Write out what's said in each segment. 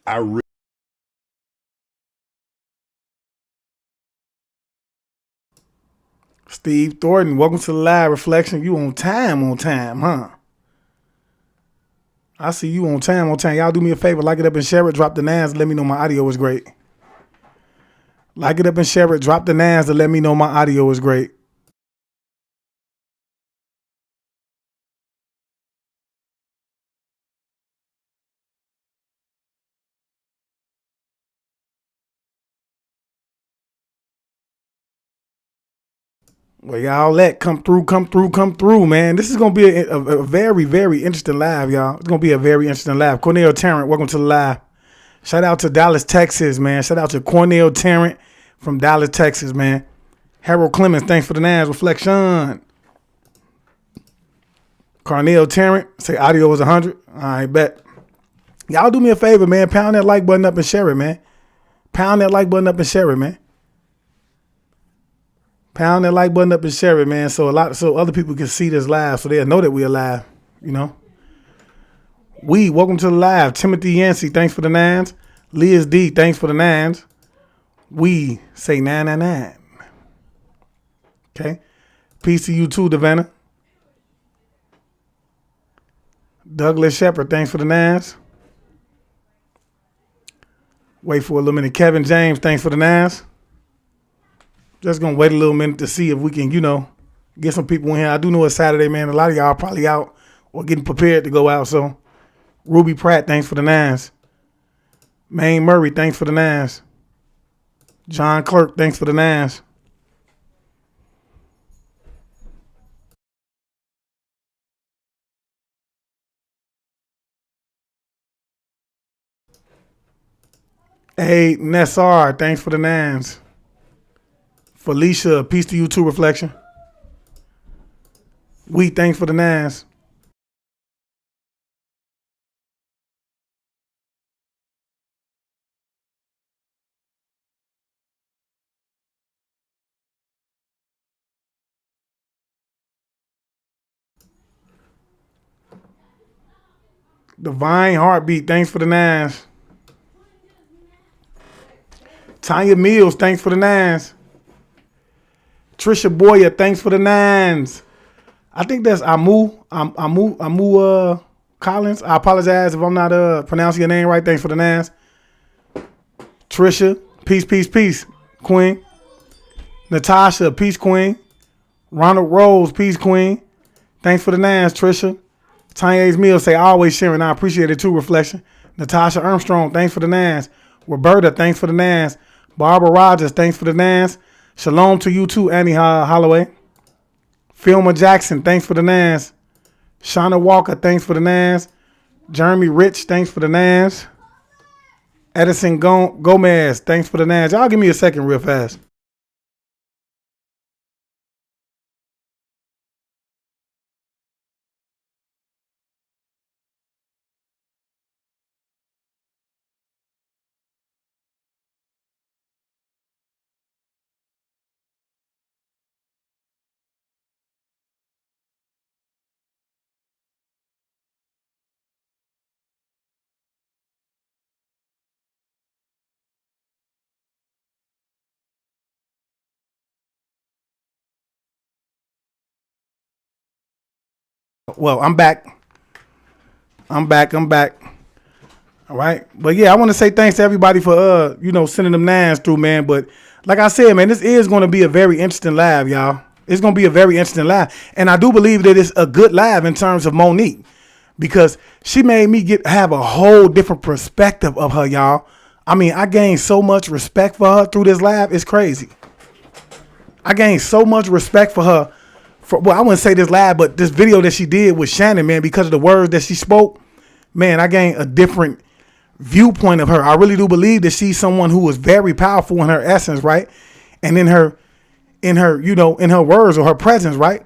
I really Steve Thornton, welcome to the live reflection. You on time, huh? I see you on time. Y'all do me a favor, like it up and share it, drop the nines, let me know my audio is great. Like it up and share it, drop the nines to let me know my audio is great. Well, y'all come through, man. This is going to be a very, very interesting live, y'all. It's going to be a very interesting live. Cornell Tarrant, welcome to the live. Shout out to Dallas, Texas, man. Shout out to Cornell Tarrant from Dallas, Texas, man. Harold Clemens, thanks for the nines. Reflection. Cornell Tarrant, say audio is 100. I bet. Y'all do me a favor, man. Pound that like button up and share it, man. Pound that like button up and share it, man. Pound that like button up and share it, man. So other people can see this live, so they'll know that we're live. You know. Welcome to the live. Timothy Yancey, thanks for the nines. Liz D, thanks for the nines. We say 999. Okay. Peace to you too, Davana. Douglas Shepard, thanks for the nines. Wait for a little minute. Kevin James, thanks for the nines. Just gonna wait a little minute to see if we can, get some people in here. I do know it's Saturday, man. A lot of y'all are probably out or getting prepared to go out. So Ruby Pratt, thanks for the nines. Maine Murray, thanks for the nines. John Clerk, thanks for the nines. Hey, Nessar, thanks for the nines. Felicia, peace to you too, Reflection. Thanks for the nines. Divine Heartbeat, thanks for the nines. Tanya Mills, thanks for the nines. Trisha Boyer, thanks for the nines. I think that's Amu Collins. I apologize if I'm not pronouncing your name right. Thanks for the nines. Trisha, peace, queen. Natasha, peace, queen. Ronald Rose, peace, queen. Thanks for the nines, Trisha. Tanya's Mills say always sharing. I appreciate it too, Reflection. Natasha Armstrong, thanks for the nines. Roberta, thanks for the nines. Barbara Rogers, thanks for the nines. Shalom to you too, Annie Holloway. Filma Jackson, thanks for the nines. Shauna Walker, thanks for the nines. Jeremy Rich, thanks for the nines. Edison Gomez, thanks for the nines. Y'all give me a second real fast. Well, I'm back. All right. But yeah, I want to say thanks to everybody for sending them nines through, man. But like I said, man, this is going to be a very interesting live, y'all. It's going to be a very interesting live. And I do believe that it's a good live in terms of Monique, because she made me have a whole different perspective of her, y'all. I mean, I gained so much respect for her through this live. It's crazy. I gained so much respect for her. I wouldn't say this live, but this video that she did with Shannon, man, because of the words that she spoke, man, I gained a different viewpoint of her. I really do believe that she's someone who is very powerful in her essence, right? And in her words or her presence, right?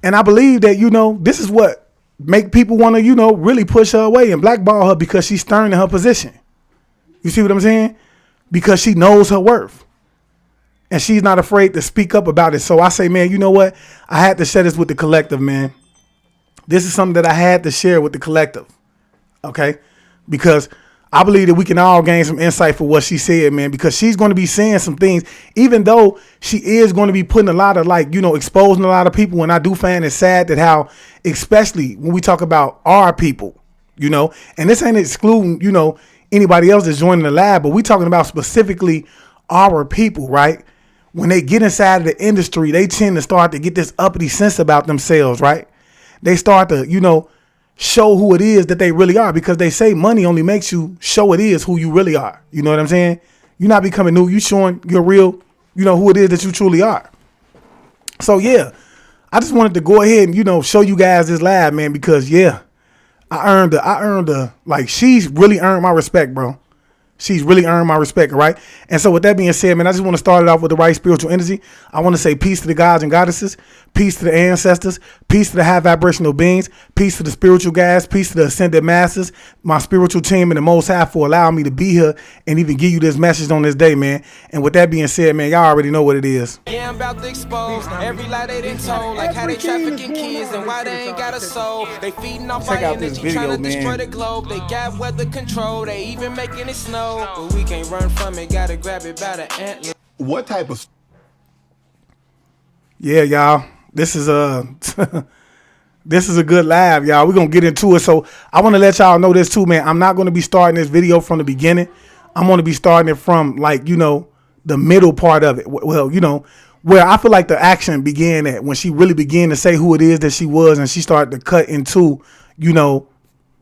And I believe that, this is what make people want to, really push her away and blackball her, because she's stern in her position. You see what I'm saying? Because she knows her worth. And she's not afraid to speak up about it. So I say, man, you know what? I had to share this with the collective, man. This is something that I had to share with the collective. Okay? Because I believe that we can all gain some insight for what she said, man, because she's going to be saying some things, even though she is going to be putting a lot of, like, you know, exposing a lot of people. And I do find it sad that how, especially when we talk about our people, you know, and this ain't excluding, you know, anybody else that's joining the lab, but we talking about specifically our people, right? When they get inside of the industry, they tend to start to get this uppity sense about themselves, right? They start to, you know, show who it is that they really are, because they say money only makes you show it is who you really are. You know what I'm saying? You're not becoming new. You showing your real, you know, who it is that you truly are. So yeah, I just wanted to go ahead and, you know, show you guys this live, man, because yeah, I earned the, like, she's really earned my respect, bro. She's really earned my respect, right? And so with that being said, man, I just want to start it off with the right spiritual energy. I want to say peace to the gods and goddesses, peace to the ancestors, peace to the high vibrational beings, peace to the spiritual guys, peace to the ascended masters, my spiritual team, and the Most High for allowing me to be here and even give you this message on this day, man. And with that being said, man, y'all already know what it is. Yeah, I'm about to expose every lie they done told, like how they trafficking kids and why they ain't got a soul. They feeding off our energy, trying to destroy the globe. They got weather control, they even making it snow. But we can't run from it, gotta grab it by the antler. What type of... Yeah, y'all, this is this is a good live, y'all. We're going to get into it. So I want to let y'all know this too, man. I'm not going to be starting this video from the beginning. I'm going to be starting it from, like, you know, the middle part of it. Well, you know, where I feel like the action began at, when she really began to say who it is that she was, and she started to cut into, you know,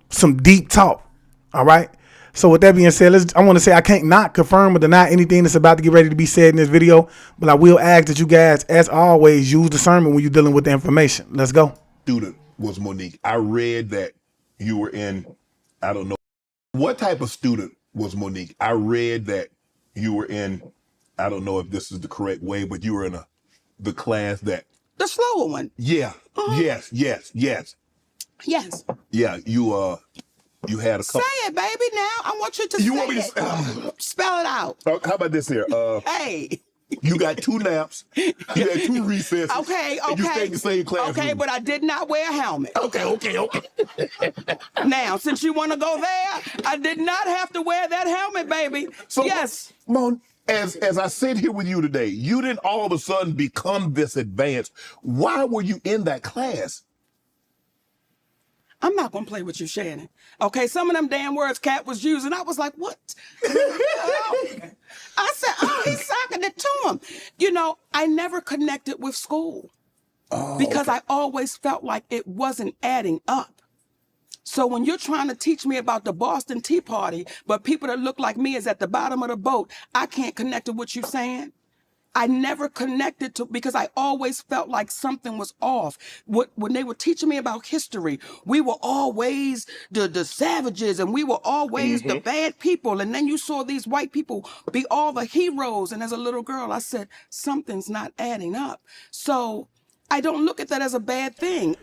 some deep talk. All right. So with that being said, I want to say I can't not confirm or deny anything that's about to get ready to be said in this video, but I will ask that you guys, as always, use discernment when you're dealing with the information. Let's go. Student was Monique. I read that you were in, I don't know. What type of student was Monique? I read that you were in, I don't know if this is the correct way, but you were in the class that... The slower one. Yeah. Yes. Yes. Yeah, you had a couple... Say it, baby, now. I want you to You say want me it. to... Spell it out. How about this here? Hey. You got 2 naps. You had 2 recesses. Okay. And you stayed in the same class. Okay, but I did not wear a helmet. Okay. Now, since you want to go there, I did not have to wear that helmet, baby. So, yes. Mon, as I sit here with you today, you didn't all of a sudden become this advanced. Why were you in that class? I'm not going to play with you, Shannon. Okay, some of them damn words Cat was using, I was like, what? I said, oh, he's socking it to him. You know, I never connected with school because I always felt like it wasn't adding up. So when you're trying to teach me about the Boston Tea Party, but people that look like me is at the bottom of the boat, I can't connect to what you're saying. I never connected to, because I always felt like something was off. When they were teaching me about history, we were always the savages, and we were always the bad people. And then you saw these white people be all the heroes. And as a little girl, I said, something's not adding up. So I don't look at that as a bad thing.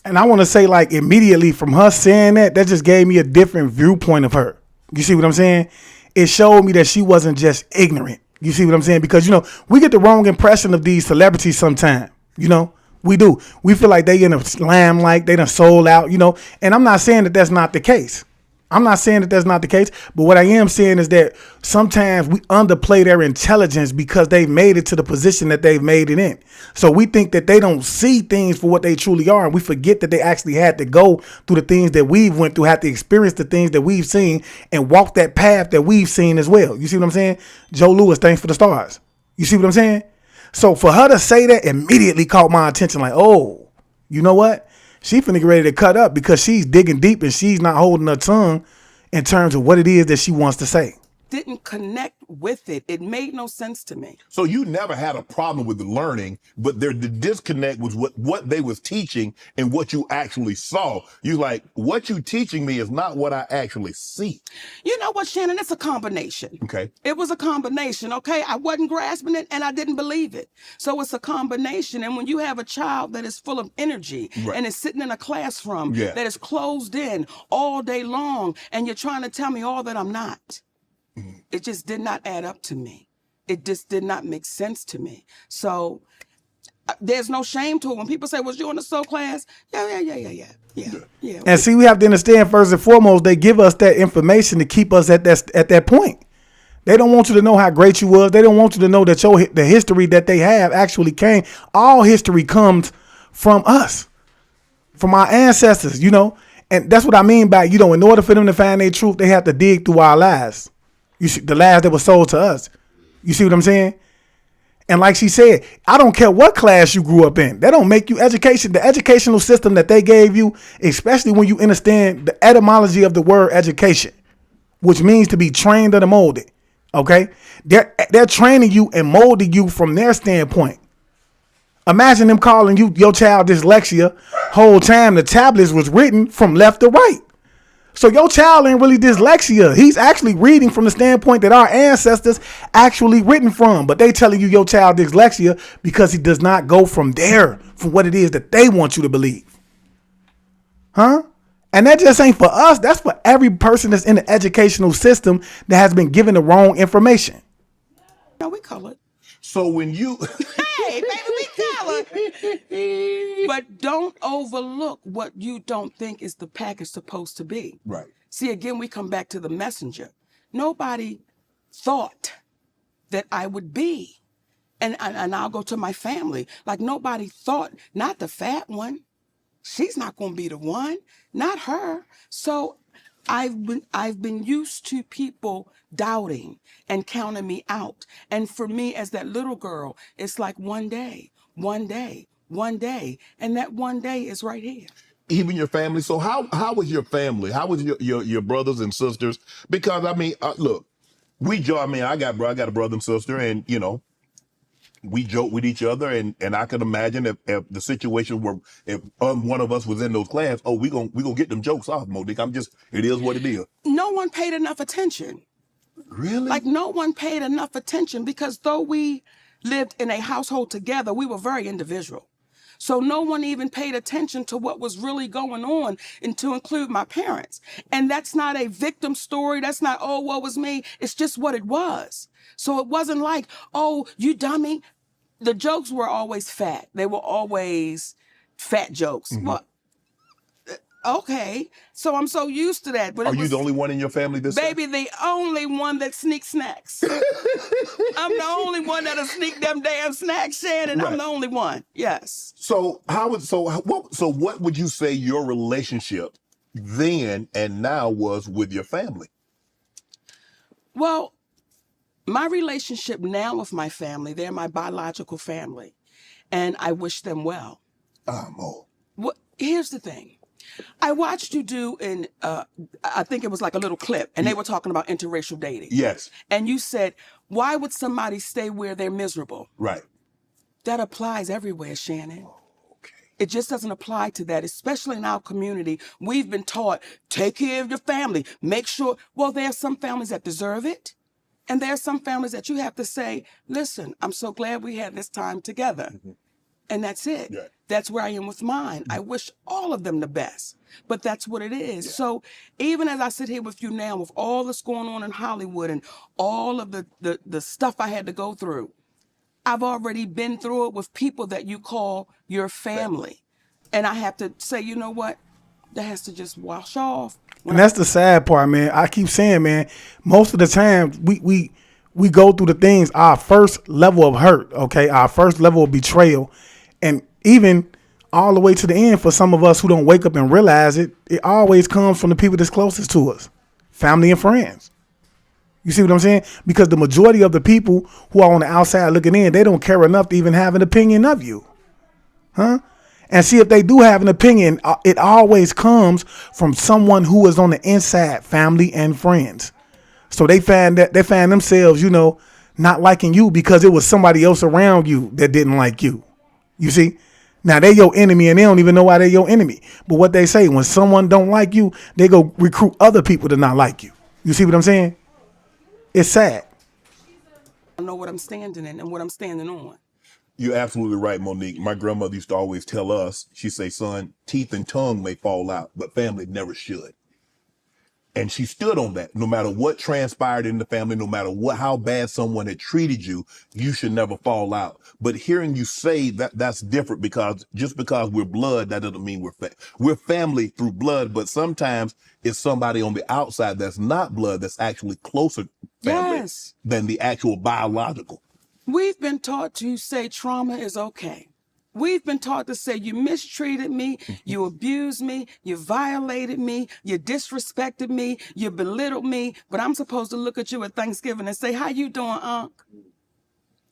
And I want to say, like, immediately from her saying that just gave me a different viewpoint of her. You see what I'm saying? It showed me that she wasn't just ignorant. You see what I'm saying? Because, you know, we get the wrong impression of these celebrities sometimes. You know, we do. We feel like they in a slam, like they done sold out, you know. And I'm not saying that that's not the case. I'm not saying that that's not the case. But what I am saying is that sometimes we underplay their intelligence because they've made it to the position that they've made it in. So we think that they don't see things for what they truly are. And we forget that they actually had to go through the things that we've went through, had to experience the things that we've seen, and walk that path that we've seen as well. You see what I'm saying? Joe Lewis, thanks for the stars. You see what I'm saying? So for her to say that immediately caught my attention, like, oh, you know what? She finna get ready to cut up because she's digging deep and she's not holding her tongue in terms of what it is that she wants to say. Didn't connect with it. It made no sense to me. So you never had a problem with the learning, but the disconnect was what they was teaching and what you actually saw. You like, what you teaching me is not what I actually see. You know what, Shannon? It's a combination. Okay. It was a combination, okay? I wasn't grasping it and I didn't believe it. So it's a combination. And when you have a child that is full of energy and is sitting in a classroom that is closed in all day long, and you're trying to tell me all that I'm not. It just did not add up to me. It just did not make sense to me. So There's no shame to it. When people say, was you in the soul class? Yeah. And see, we have to understand, first and foremost, they give us that information to keep us at that point. They don't want you to know how great you was. They don't want you to know that the history that they have actually came. All history comes from us, from our ancestors, And that's what I mean by, in order for them to find their truth, they have to dig through our lies. You see, the lies that were sold to us. You see what I'm saying? And like she said, I don't care what class you grew up in. They don't make you education. The educational system that they gave you, especially when you understand the etymology of the word education, which means to be trained or molded. Okay? They're training you and molding you from their standpoint. Imagine them calling your child dyslexia. Whole time the tablets was written from left to right. So your child ain't really dyslexia. He's actually reading from the standpoint that our ancestors actually written from. But they telling you your child dyslexia because he does not go from there, from what it is that they want you to believe. Huh? And that just ain't for us. That's for every person that's in the educational system that has been given the wrong information. No, we colored. So when you... Hey, baby, we colored. But don't overlook what you don't think is the package supposed to be. Right. See, again, we come back to the messenger. Nobody thought that I would be. And I'll go to my family. Like nobody thought, not the fat one. She's not going to be the one, not her. So I've been used to people doubting and counting me out. And for me, as that little girl, it's like one day, and that one day is right here. Even your family. So how was your family? How was your brothers and sisters? Because I mean, look, I got a brother and sister, and we joke with each other, and I can imagine if the situation were, if one of us was in those class, we gonna get them jokes off, Monique. It is what it is. No one paid enough attention. Really? Like no one paid enough attention because though we lived in a household together, we were very individual. So no one even paid attention to what was really going on, and to include my parents. And that's not a victim story. That's not, oh, woe was me. It's just what it was. So it wasn't like, oh, you dummy. The jokes were always fat. They were always fat jokes. Mm-hmm. Well, okay. So I'm so used to that. But Are you the only one in your family this baby, the only one that sneaks snacks. I'm the only one that'll sneak them damn snacks, Shannon. Right. I'm the only one. Yes. So what would you say your relationship then and now was with your family? Well, my relationship now with my family, they're my biological family, and I wish them well. Mo. Here's the thing. I watched you do I think it was like a little clip, and they were talking about interracial dating. Yes. And you said, why would somebody stay where they're miserable? Right. That applies everywhere, Shannon. Okay. It just doesn't apply to that, especially in our community. We've been taught, take care of your family, make sure. Well, there are some families that deserve it. And there are some families that you have to say, listen, I'm so glad we had this time together. Mm-hmm. And that's it. Yeah. That's where I am with mine. I wish all of them the best, but that's what it is. Yeah. So even as I sit here with you now, with all that's going on in Hollywood and all of the stuff I had to go through, I've already been through it with people that you call your family. And I have to say, you know what? That has to just wash off. And that's the sad part, man. I keep saying, man, most of the time we go through the things, our first level of hurt, okay, our first level of betrayal, and even all the way to the end for some of us who don't wake up and realize it, it always comes from the people that's closest to us, family and friends. You see what I'm saying? Because the majority of the people who are on the outside looking in, they don't care enough to even have an opinion of you. Huh? And see, if they do have an opinion, it always comes from someone who is on the inside, family and friends. So they find themselves, not liking you because it was somebody else around you that didn't like you. You see? Now they're your enemy and they don't even know why they're your enemy. But what they say, when someone don't like you, they go recruit other people to not like you. You see what I'm saying? It's sad. I know what I'm standing in and what I'm standing on. You're absolutely right, Monique. My grandmother used to always tell us, she'd say, son, teeth and tongue may fall out, but family never should. And she stood on that. No matter what transpired in the family, no matter how bad someone had treated you, you should never fall out. But hearing you say that's different, because just because we're blood, that doesn't mean we're family through blood. But sometimes it's somebody on the outside that's not blood, that's actually closer family than the actual biological. We've been taught to say trauma is okay. We've been taught to say you mistreated me, you abused me, you violated me, you disrespected me, you belittled me, but I'm supposed to look at you at Thanksgiving and say, how you doing, Unc?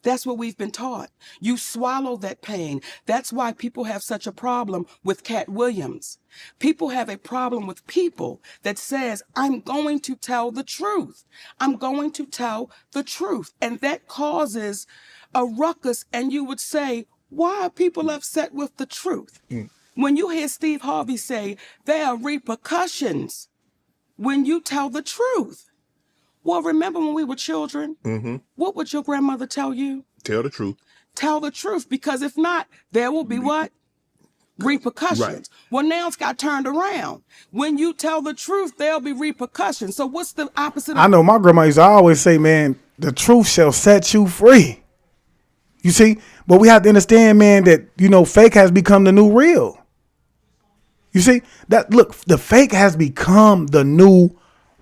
That's what we've been taught. You swallow that pain. That's why people have such a problem with Cat Williams. People have a problem with people that says, I'm going to tell the truth. I'm going to tell the truth. And that causes a ruckus, and you would say, why are people upset with the truth? When you hear Steve Harvey say, there are repercussions when you tell the truth. Well, remember when we were children? What would your grandmother tell you? Tell the truth. Tell the truth, because if not, there will be what? Repercussions. Right. Well, now it's got turned around. When you tell the truth, there'll be repercussions. So what's the opposite? I know my grandma used to always say, man, the truth shall set you free. You see? But we have to understand, man, that, you know, fake has become the new real. You see? Look, the fake has become the new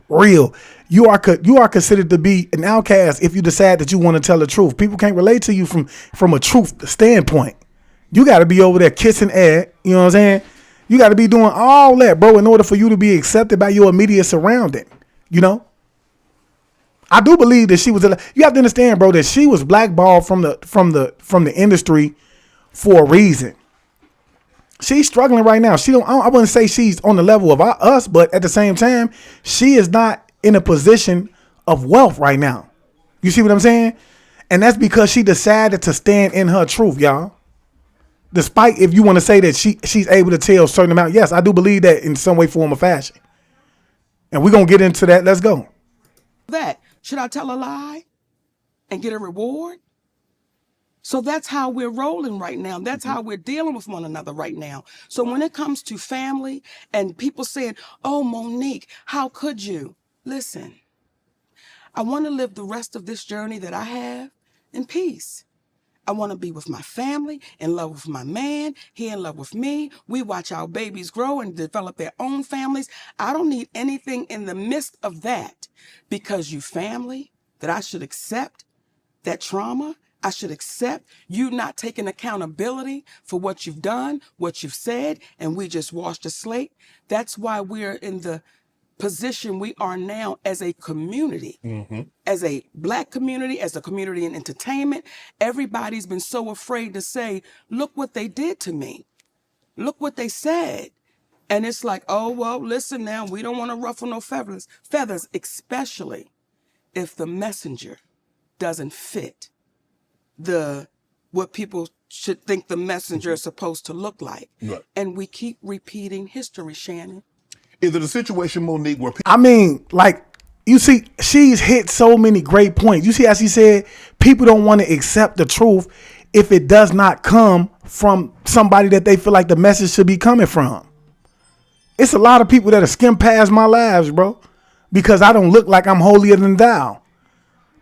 real. You are considered to be an outcast if you decide that you want to tell the truth. People can't relate to you from a truth standpoint. You got to be over there kissing air. You know what I'm saying? You got to be doing all that, bro, in order for you to be accepted by your immediate surrounding. You know? I do believe that she was. You have to understand, bro, that she was blackballed from the industry for a reason. She's struggling right now. I wouldn't say she's on the level of us, but at the same time, she is not in a position of wealth right now. You see what I'm saying? And that's because she decided to stand in her truth, y'all. Despite, if you want to say that she's able to tell a certain amount, yes, I do believe that in some way, form, or fashion. And we're gonna get into that. Let's go. Should I tell a lie and get a reward? So that's how we're rolling right now. That's how we're dealing with one another right now. So when it comes to family and people saying, oh, Monique, how could you? Listen, I want to live the rest of this journey that I have in peace. I want to be with my family, in love with my man, he in love with me. We watch our babies grow and develop their own families. I don't need anything in the midst of that, because you family, that I should accept that trauma. I should accept you not taking accountability for what you've done, what you've said, and we just washed the slate. That's why we're in the position we are now as a community, as a Black community, as a community in entertainment. Everybody's been so afraid to say, look what they did to me. Look what they said. And it's like, oh, well, listen now, we don't want to ruffle no feathers, especially if the messenger doesn't fit what people should think the messenger is supposed to look like. Right. And we keep repeating history, Shannon. Is it a situation, Monique, where I mean, like, you see, she's hit so many great points. You see how she said people don't want to accept the truth if it does not come from somebody that they feel like the message should be coming from. It's a lot of people that have skimmed past my lives, bro, because I don't look like I'm holier than thou,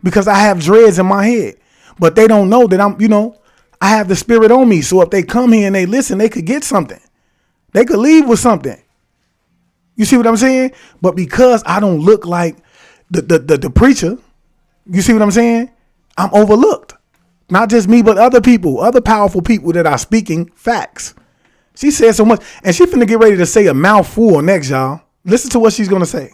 because I have dreads in my head. But they don't know that I have the spirit on me. So if they come here and they listen, they could get something. They could leave with something. You see what I'm saying? But because I don't look like the preacher, you see what I'm saying? I'm overlooked. Not just me, but other people, other powerful people that are speaking facts. She said so much, and she's finna get ready to say a mouthful next, y'all. Listen to what she's gonna say.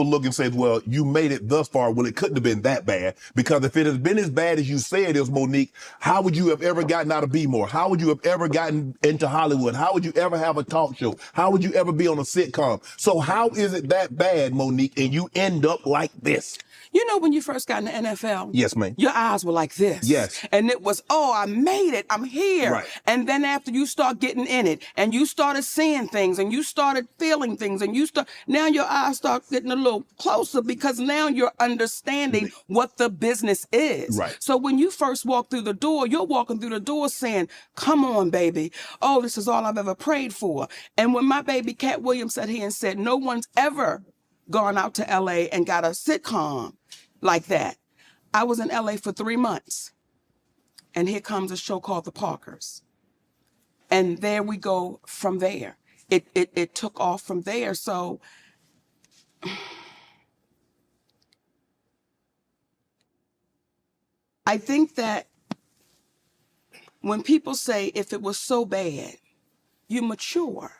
look and say, well, you made it thus far. Well, it couldn't have been that bad, because if it has been as bad as you say it is, Monique, how would you have ever gotten out of B-More? How would you have ever gotten into Hollywood? How would you ever have a talk show? How would you ever be on a sitcom? So how is it that bad, Monique, and you end up like this? You know, when you first got in the NFL? Yes, ma'am. Your eyes were like this. Yes. And it was, oh, I made it. I'm here. Right. And then after you start getting in it and you started seeing things and you started feeling things and now your eyes start getting a little closer, because now you're understanding what the business is. Right. So when you first walk through the door, you're walking through the door saying, come on, baby. Oh, this is all I've ever prayed for. And when my baby Cat Williams sat here and said, no one's ever gone out to LA and got a sitcom like that. I was in LA for 3 months. And here comes a show called The Parkers. And there we go from there. It took off from there. So I think that when people say, if it was so bad, you mature.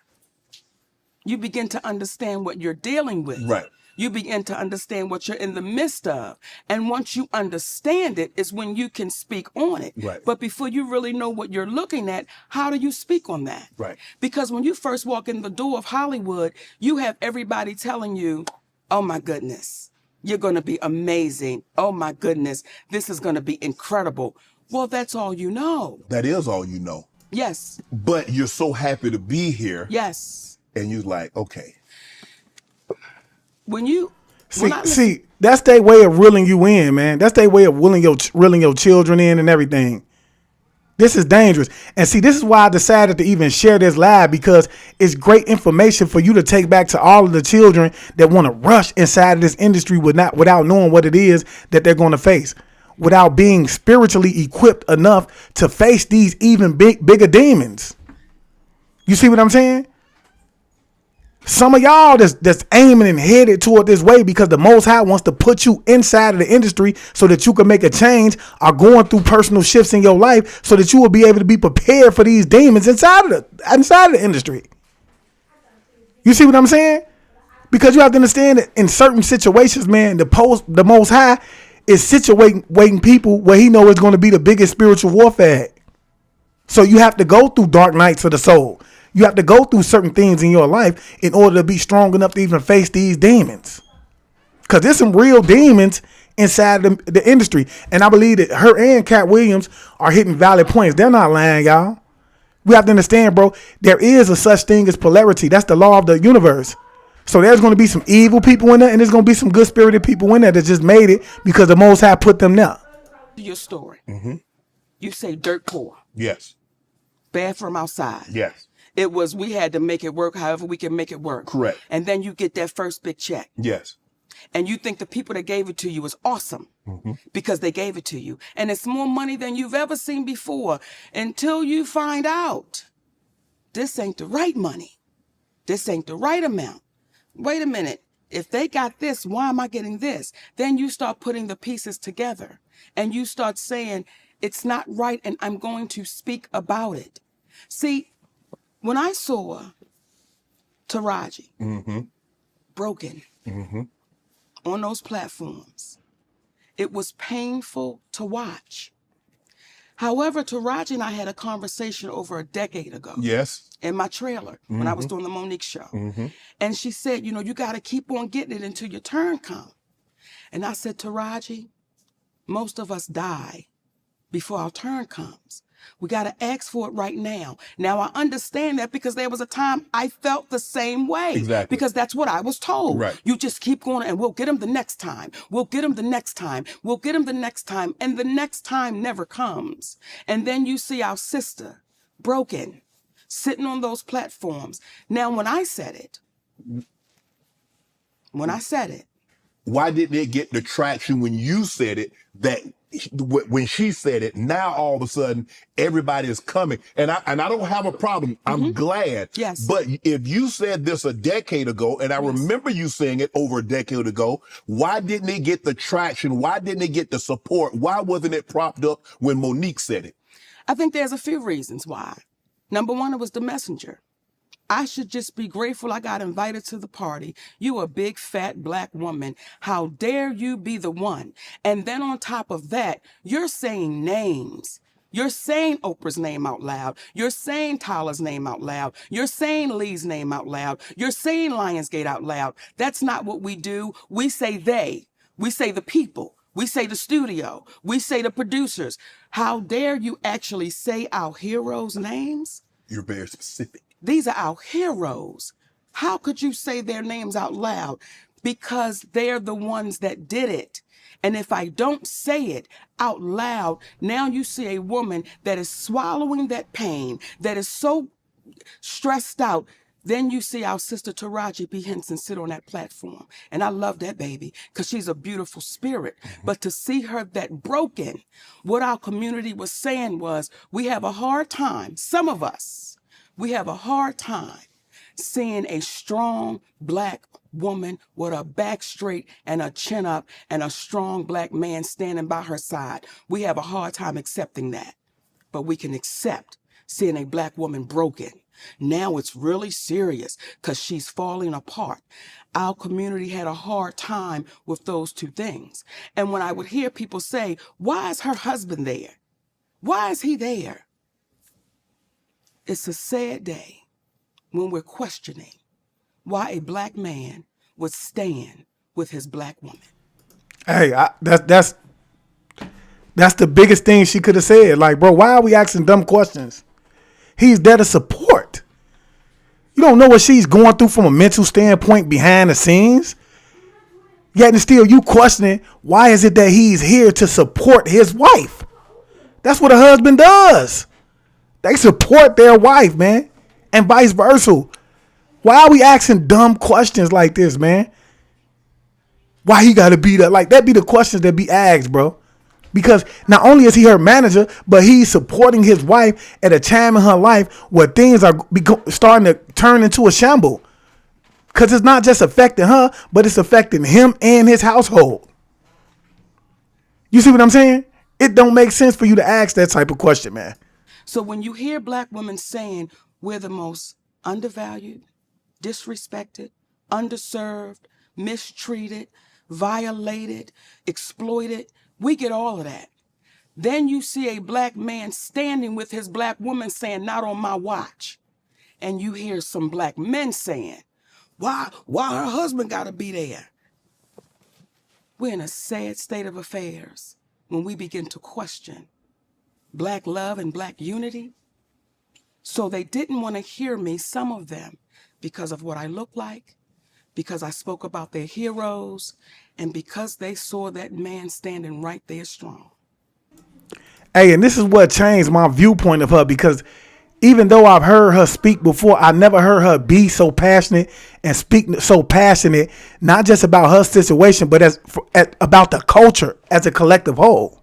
You begin to understand what you're dealing with. Right. You begin to understand what you're in the midst of. And once you understand it is when you can speak on it. Right. But before you really know what you're looking at, how do you speak on that? Right. Because when you first walk in the door of Hollywood, you have everybody telling you, oh my goodness, you're going to be amazing. Oh my goodness, this is going to be incredible. Well, that's all you know. That is all you know. Yes. But you're so happy to be here. Yes. And you're like, okay. When you see, that's their way of reeling you in, man. That's their way of reeling your children in and everything. This is dangerous. And see, this is why I decided to even share this live, because it's great information for you to take back to all of the children that want to rush inside of this industry without knowing what it is that they're going to face, without being spiritually equipped enough to face these even bigger demons. You see what I'm saying? Some of y'all that's aiming and headed toward this way because the Most High wants to put you inside of the industry so that you can make a change, are going through personal shifts in your life so that you will be able to be prepared for these demons inside of the industry. You see what I'm saying? Because you have to understand that in certain situations, man, the Most High is situating people where he knows it's going to be the biggest spiritual warfare. So you have to go through dark nights of the soul. You have to go through certain things in your life in order to be strong enough to even face these demons. Because there's some real demons inside the industry. And I believe that her and Cat Williams are hitting valid points. They're not lying, y'all. We have to understand, bro, there is a such thing as polarity. That's the law of the universe. So there's going to be some evil people in there, and there's going to be some good-spirited people in there that just made it because the Most High put them there. Your story. Mm-hmm. You say dirt poor. Yes. Bathroom outside. Yes. It was, we had to make it work however we can make it work. Correct. And then you get that first big check. Yes. And you think the people that gave it to you is awesome because they gave it to you. And it's more money than you've ever seen before until you find out this ain't the right money. This ain't the right amount. Wait a minute. If they got this, why am I getting this? Then you start putting the pieces together and you start saying, it's not right and I'm going to speak about it. See, when I saw Taraji broken on those platforms, it was painful to watch. However, Taraji and I had a conversation over a decade ago. Yes. In my trailer when I was doing the Monique show. And she said, you got to keep on getting it until your turn comes. And I said, Taraji, most of us die before our turn comes. We got to ask for it right now. Now, I understand that because there was a time I felt the same way. Exactly. Because that's what I was told. Right. You just keep going and we'll get him the next time. We'll get him the next time. We'll get him the next time. And the next time never comes. And then you see our sister broken, sitting on those platforms. Now, when I said it, why didn't it get the traction when you said it that when she said it, now all of a sudden everybody is coming? And I don't have a problem. I'm glad. Yes. But if you said this a decade ago, and I remember you saying it over a decade ago, why didn't it get the traction? Why didn't it get the support? Why wasn't it propped up when Monique said it? I think there's a few reasons why. Number one, it was the messenger. I should just be grateful I got invited to the party. You a big, fat, black woman. How dare you be the one? And then on top of that, you're saying names. You're saying Oprah's name out loud. You're saying Tyler's name out loud. You're saying Lee's name out loud. You're saying Lionsgate out loud. That's not what we do. We say they. We say the people. We say the studio. We say the producers. How dare you actually say our heroes' names? You're very specific. These are our heroes. How could you say their names out loud? Because they're the ones that did it. And if I don't say it out loud, now you see a woman that is swallowing that pain, that is so stressed out, Then you see our sister Taraji P. Henson sit on that platform. And I love that baby because she's a beautiful spirit. But to see her that broken, what our community was saying was, we have a hard time, some of us, we have a hard time seeing a strong Black woman with her back straight and a chin up and a strong Black man standing by her side. We have a hard time accepting that. But we can accept seeing a Black woman broken. Now it's really serious because she's falling apart. Our community had a hard time with those two things. And when I would hear people say, why is her husband there? Why is he there? It's a sad day when we're questioning why a Black man would stand with his Black woman. Hey, that's the biggest thing she could have said. Like, bro, why are we asking dumb questions? He's there to support. You don't know what she's going through from a mental standpoint behind the scenes. Yet and still you questioning, why is it that he's here to support his wife? That's what a husband does. They support their wife, man. And vice versa. Why are we asking dumb questions like this, man? Why he got to be there? Like, that be the questions that be asked, bro. Because not only is he her manager, but he's supporting his wife at a time in her life where things are starting to turn into a shamble. Because it's not just affecting her, but it's affecting him and his household. You see what I'm saying? It don't make sense for you to ask that type of question, man. So when you hear Black women saying we're the most undervalued, disrespected, underserved, mistreated, violated, exploited, we get all of that. Then you see a Black man standing with his Black woman saying, not on my watch. And you hear some Black men saying, why her husband got to be there? We're in a sad state of affairs when we begin to question Black love and Black unity. So they didn't want to hear me, some of them, because of what I look like, because I spoke about their heroes, and because they saw that man standing right there strong. Hey, and this is what changed my viewpoint of her, because even though I've heard her speak before, I never heard her be so passionate and speak so passionate, not just about her situation, but about the culture as a collective whole.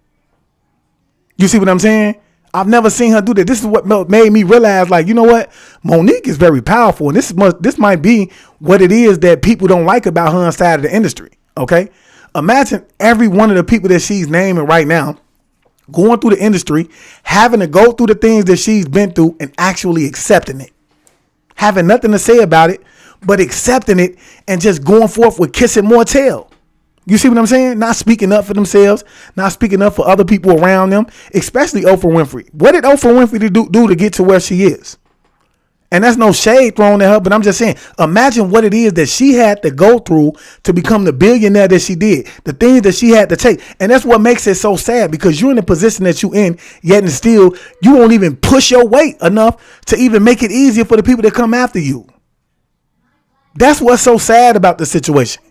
You see what I'm saying? I've never seen her do that. This is what made me realize, like, you know what? Monique is very powerful. And this might be what it is that people don't like about her inside of the industry. Okay? Imagine every one of the people that she's naming right now going through the industry, having to go through the things that she's been through and actually accepting it. Having nothing to say about it, but accepting it and just going forth with kissing more tail. You see what I'm saying? Not speaking up for themselves, not speaking up for other people around them, especially Oprah Winfrey. What did Oprah Winfrey do to get to where she is? And that's no shade thrown at her, but I'm just saying, imagine what it is that she had to go through to become the billionaire that she did, the things that she had to take. And that's what makes it so sad, because you're in the position that you're in, yet and still you won't even push your weight enough to even make it easier for the people that come after you. That's what's so sad about the situation.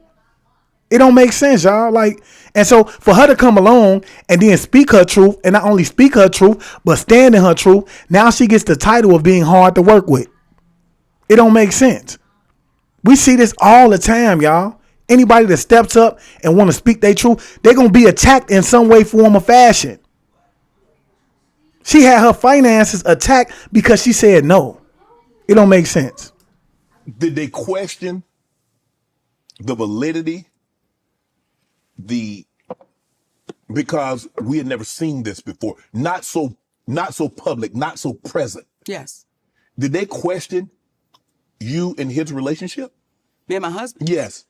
It don't make sense, y'all. Like, and so for her to come along and then speak her truth, and not only speak her truth, but stand in her truth, now she gets the title of being hard to work with. It don't make sense. We see this all the time, y'all. Anybody that steps up and want to speak their truth, they're going to be attacked in some way, form, or fashion. She had her finances attacked because she said no. It don't make sense. Did they question the validity? Because we had never seen this before. Not so public, not so present. Yes. Did they question you and his relationship? Me and my husband? Yes.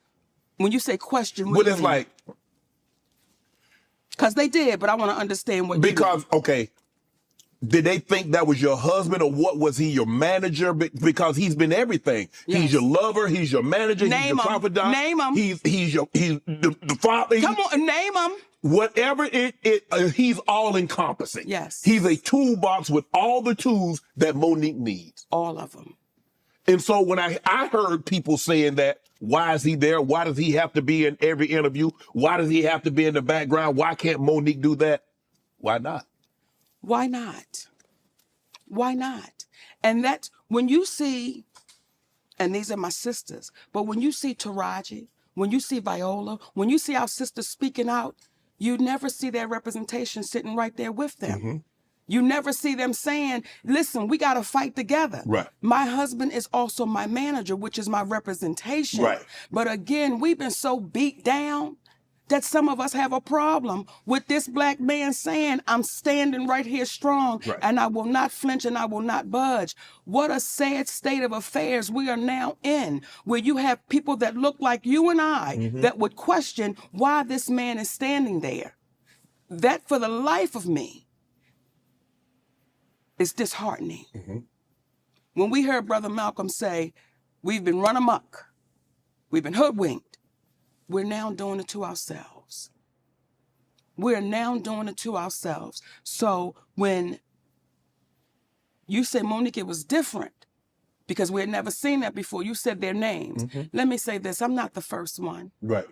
When you say question, What it's like? Because they did, but I want to understand what Because, okay, did they think that was your husband, or what was he, your manager? Because he's been everything. Yes. He's your lover, he's your manager, he's your confidant. Name him. He's the father. Come on, name him. Whatever he's all encompassing. Yes. He's a toolbox with all the tools that Monique needs. All of them. And so when I heard people saying that, why is he there? Why does he have to be in every interview? Why does he have to be in the background? Why can't Monique do that? Why not? Why not? Why not? And that's when you see and these are my sisters. But when you see Taraji, when you see Viola, when you see our sisters speaking out, you never see their representation sitting right there with them. You never see them saying, listen, we got to fight together. Right. My husband is also my manager, which is my representation. Right. But again, we've been so beat down that some of us have a problem with this black man saying, I'm standing right here strong, Right. and I will not flinch and I will not budge. What a sad state of affairs we are now in, where you have people that look like you and I that would question why this man is standing there. That, for the life of me, is disheartening. When we heard Brother Malcolm say, we've been run amok, we've been hoodwinked, we're now doing it to ourselves. We're now doing it to ourselves. So when you say, Monique, it was different because we had never seen that before, you said their names. Let me say this, I'm not the first one. Right.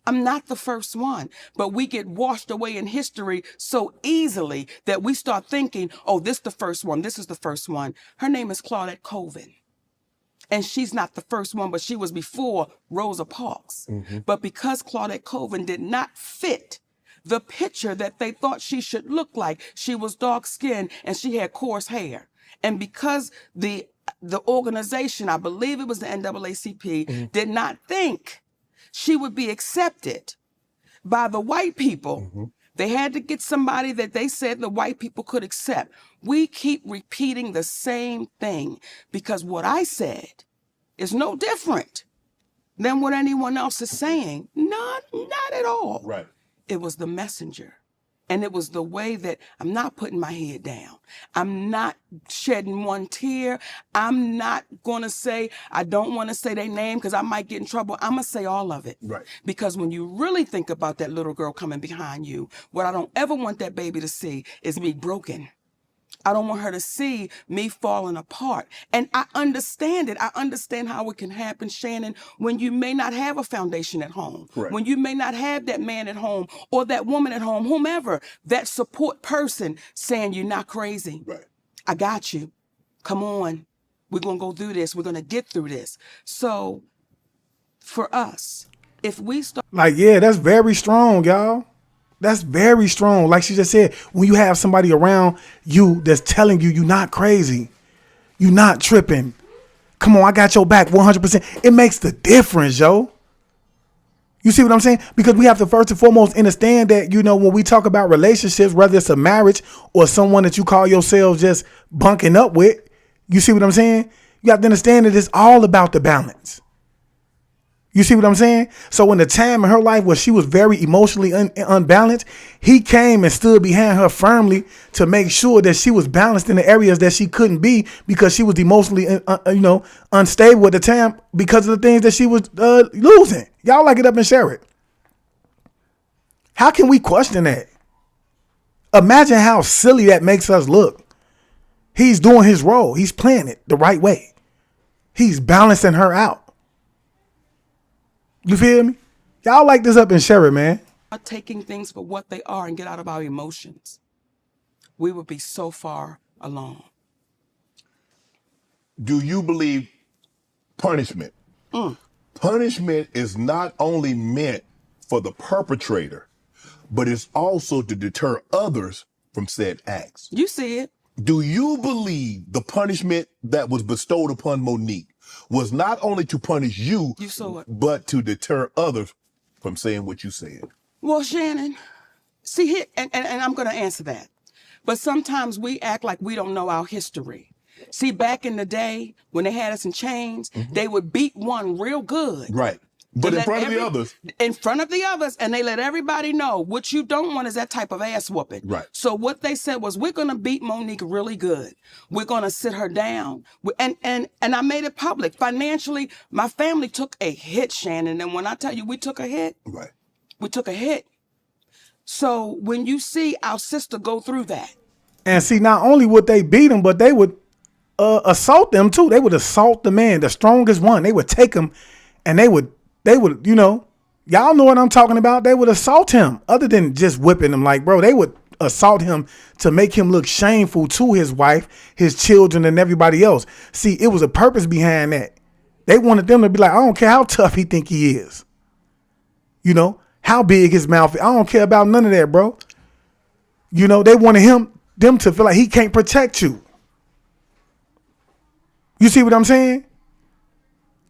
I'm not the first one, but we get washed away in history so easily that we start thinking, oh, this is the first one, this is the first one. Her name is Claudette Colvin. And she's not the first one, but she was before Rosa Parks. But because Claudette Colvin did not fit the picture that they thought she should look like, she was dark-skinned and she had coarse hair. And because the organization, I believe it was the NAACP, did not think she would be accepted by the white people, they had to get somebody that they said the white people could accept. We keep repeating the same thing because what I said is no different than what anyone else is saying. Not at all. Right. It was the messenger. And it was the way that I'm not putting my head down. I'm not shedding one tear. I'm not going to say, I don't want to say their name because I might get in trouble. I'm going to say all of it. Right. Because when you really think about that little girl coming behind you, what I don't ever want that baby to see is me broken. I don't want her to see me falling apart. And I understand it. I understand how it can happen, Shannon, when you may not have a foundation at home. Correct. When you may not have that man at home or that woman at home, whomever, that support person saying you're not crazy. Right. I got you. Come on. We're going to go through this. We're going to get through this. So for us, if we start... Like, yeah, that's very strong, y'all. That's very strong. Like she just said, when you have somebody around you that's telling you you're not crazy, you're not tripping. Come on, I got your back 100%. It makes the difference, yo. You see what I'm saying? Because we have to first and foremost understand that, you know, when we talk about relationships, whether it's a marriage or someone that you call yourself just bunking up with, you see what I'm saying? You have to understand that it's all about the balance. You see what I'm saying? So in the time in her life where she was very emotionally unbalanced, he came and stood behind her firmly to make sure that she was balanced in the areas that she couldn't be because she was emotionally, unstable at the time because of the things that she was losing. Y'all like it up and share it. How can we question that? Imagine how silly that makes us look. He's doing his role. He's playing it the right way. He's balancing her out. You feel me? Y'all like this up and share it, man. Taking things for what they are and get out of our emotions, we would be so far along. Do you believe punishment? Punishment is not only meant for the perpetrator, but it's also to deter others from said acts. You see it. Do you believe the punishment that was bestowed upon Monique was not only to punish you, saw it, but to deter others from saying what you said? Well, Shannon, see here, and I'm going to answer that. But sometimes we act like we don't know our history. See, back in the day when they had us in chains, they would beat one real good. Right. But in front of the others. In front of the others, and they let everybody know what you don't want is that type of ass whooping. Right. So what they said was, we're going to beat Monique really good. We're going to sit her down. And I made it public. Financially, my family took a hit, Shannon. And when I tell you we took a hit, Right. we took a hit. So when you see our sister go through that. And see, not only would they beat him, but they would assault them too. They would assault the man, the strongest one. They would take him and they would, you know, y'all know what I'm talking about. They would assault him other than just whipping him. Like, bro, they would assault him to make him look shameful to his wife, his children, and everybody else. See, it was a purpose behind that. They wanted them to be like, I don't care how tough he think he is. You know, how big his mouth is. I don't care about none of that, bro. You know, they wanted them to feel like he can't protect you. You see what I'm saying?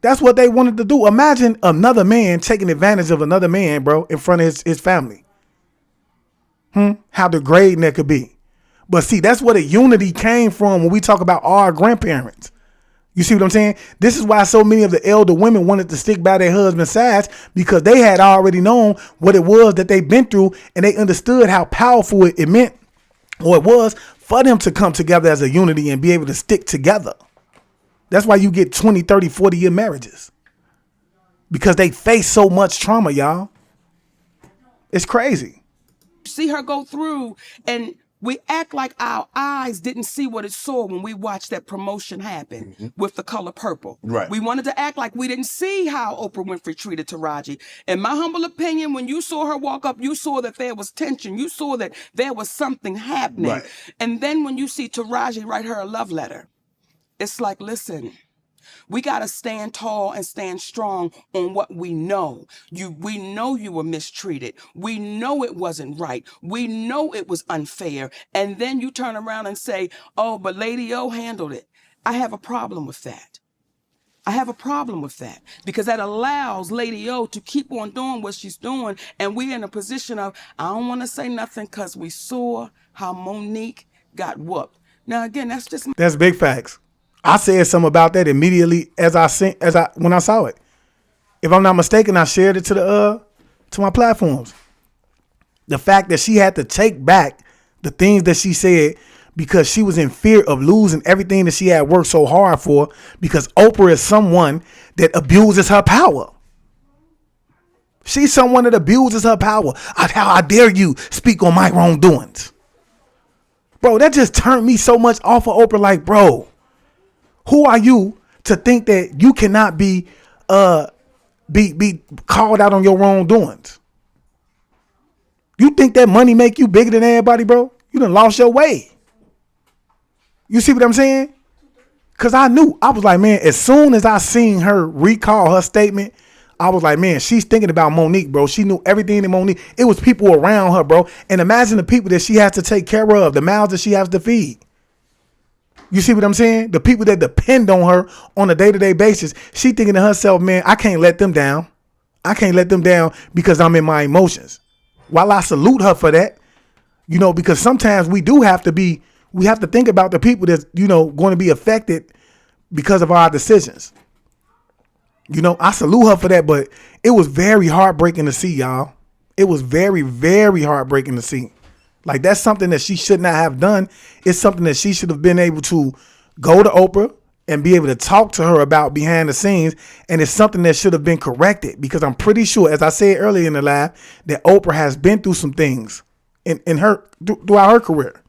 That's what they wanted to do. Imagine another man taking advantage of another man, bro, in front of his family. How degrading that could be. But see, that's where the unity came from when we talk about our grandparents. You see what I'm saying? This is why so many of the elder women wanted to stick by their husband's sides, because they had already known what it was that they've been through, and they understood how powerful it meant, or it was, for them to come together as a unity and be able to stick together. That's why you get 20, 30, 40-year marriages, because they face so much trauma, y'all. It's crazy. See her go through, and we act like our eyes didn't see what it saw when we watched that promotion happen with The Color Purple. Right. We wanted to act like we didn't see how Oprah Winfrey treated Taraji. In my humble opinion, when you saw her walk up, you saw that there was tension. You saw that there was something happening. Right. And then when you see Taraji write her a love letter, it's like, listen, we got to stand tall and stand strong on what we know. We know you were mistreated. We know it wasn't right. We know it was unfair. And then you turn around and say, oh, but Lady O handled it. I have a problem with that. I have a problem with that, because that allows Lady O to keep on doing what she's doing. And we're in a position of, I don't want to say nothing because we saw how Monique got whooped. Now, again, That's big facts. I said something about that immediately when I saw it. If I'm not mistaken, I shared it to my platforms. The fact that she had to take back the things that she said because she was in fear of losing everything that she had worked so hard for, because Oprah is someone that abuses her power. She's someone that abuses her power. How dare you speak on my wrongdoings? Bro, that just turned me so much off of Oprah. Like, bro, who are you to think that you cannot be called out on your wrongdoings? You think that money make you bigger than everybody, bro? You done lost your way. You see what I'm saying? Because I was like, man, as soon as I seen her recall her statement, I was like, man, she's thinking about Monique, bro. She knew everything in Monique. It was people around her, bro. And imagine the people that she has to take care of, the mouths that she has to feed. You see what I'm saying? The people that depend on her on a day-to-day basis. She thinking to herself, man, I can't let them down. I can't let them down because I'm in my emotions. While I salute her for that, you know, because sometimes we have to think about the people that's, you know, going to be affected because of our decisions. You know, I salute her for that, but it was very heartbreaking to see, y'all. It was very, very heartbreaking to see. Like, that's something that she should not have done. It's something that she should have been able to go to Oprah and be able to talk to her about behind the scenes. And it's something that should have been corrected, because I'm pretty sure, as I said earlier in the live, that Oprah has been through some things in her throughout her career.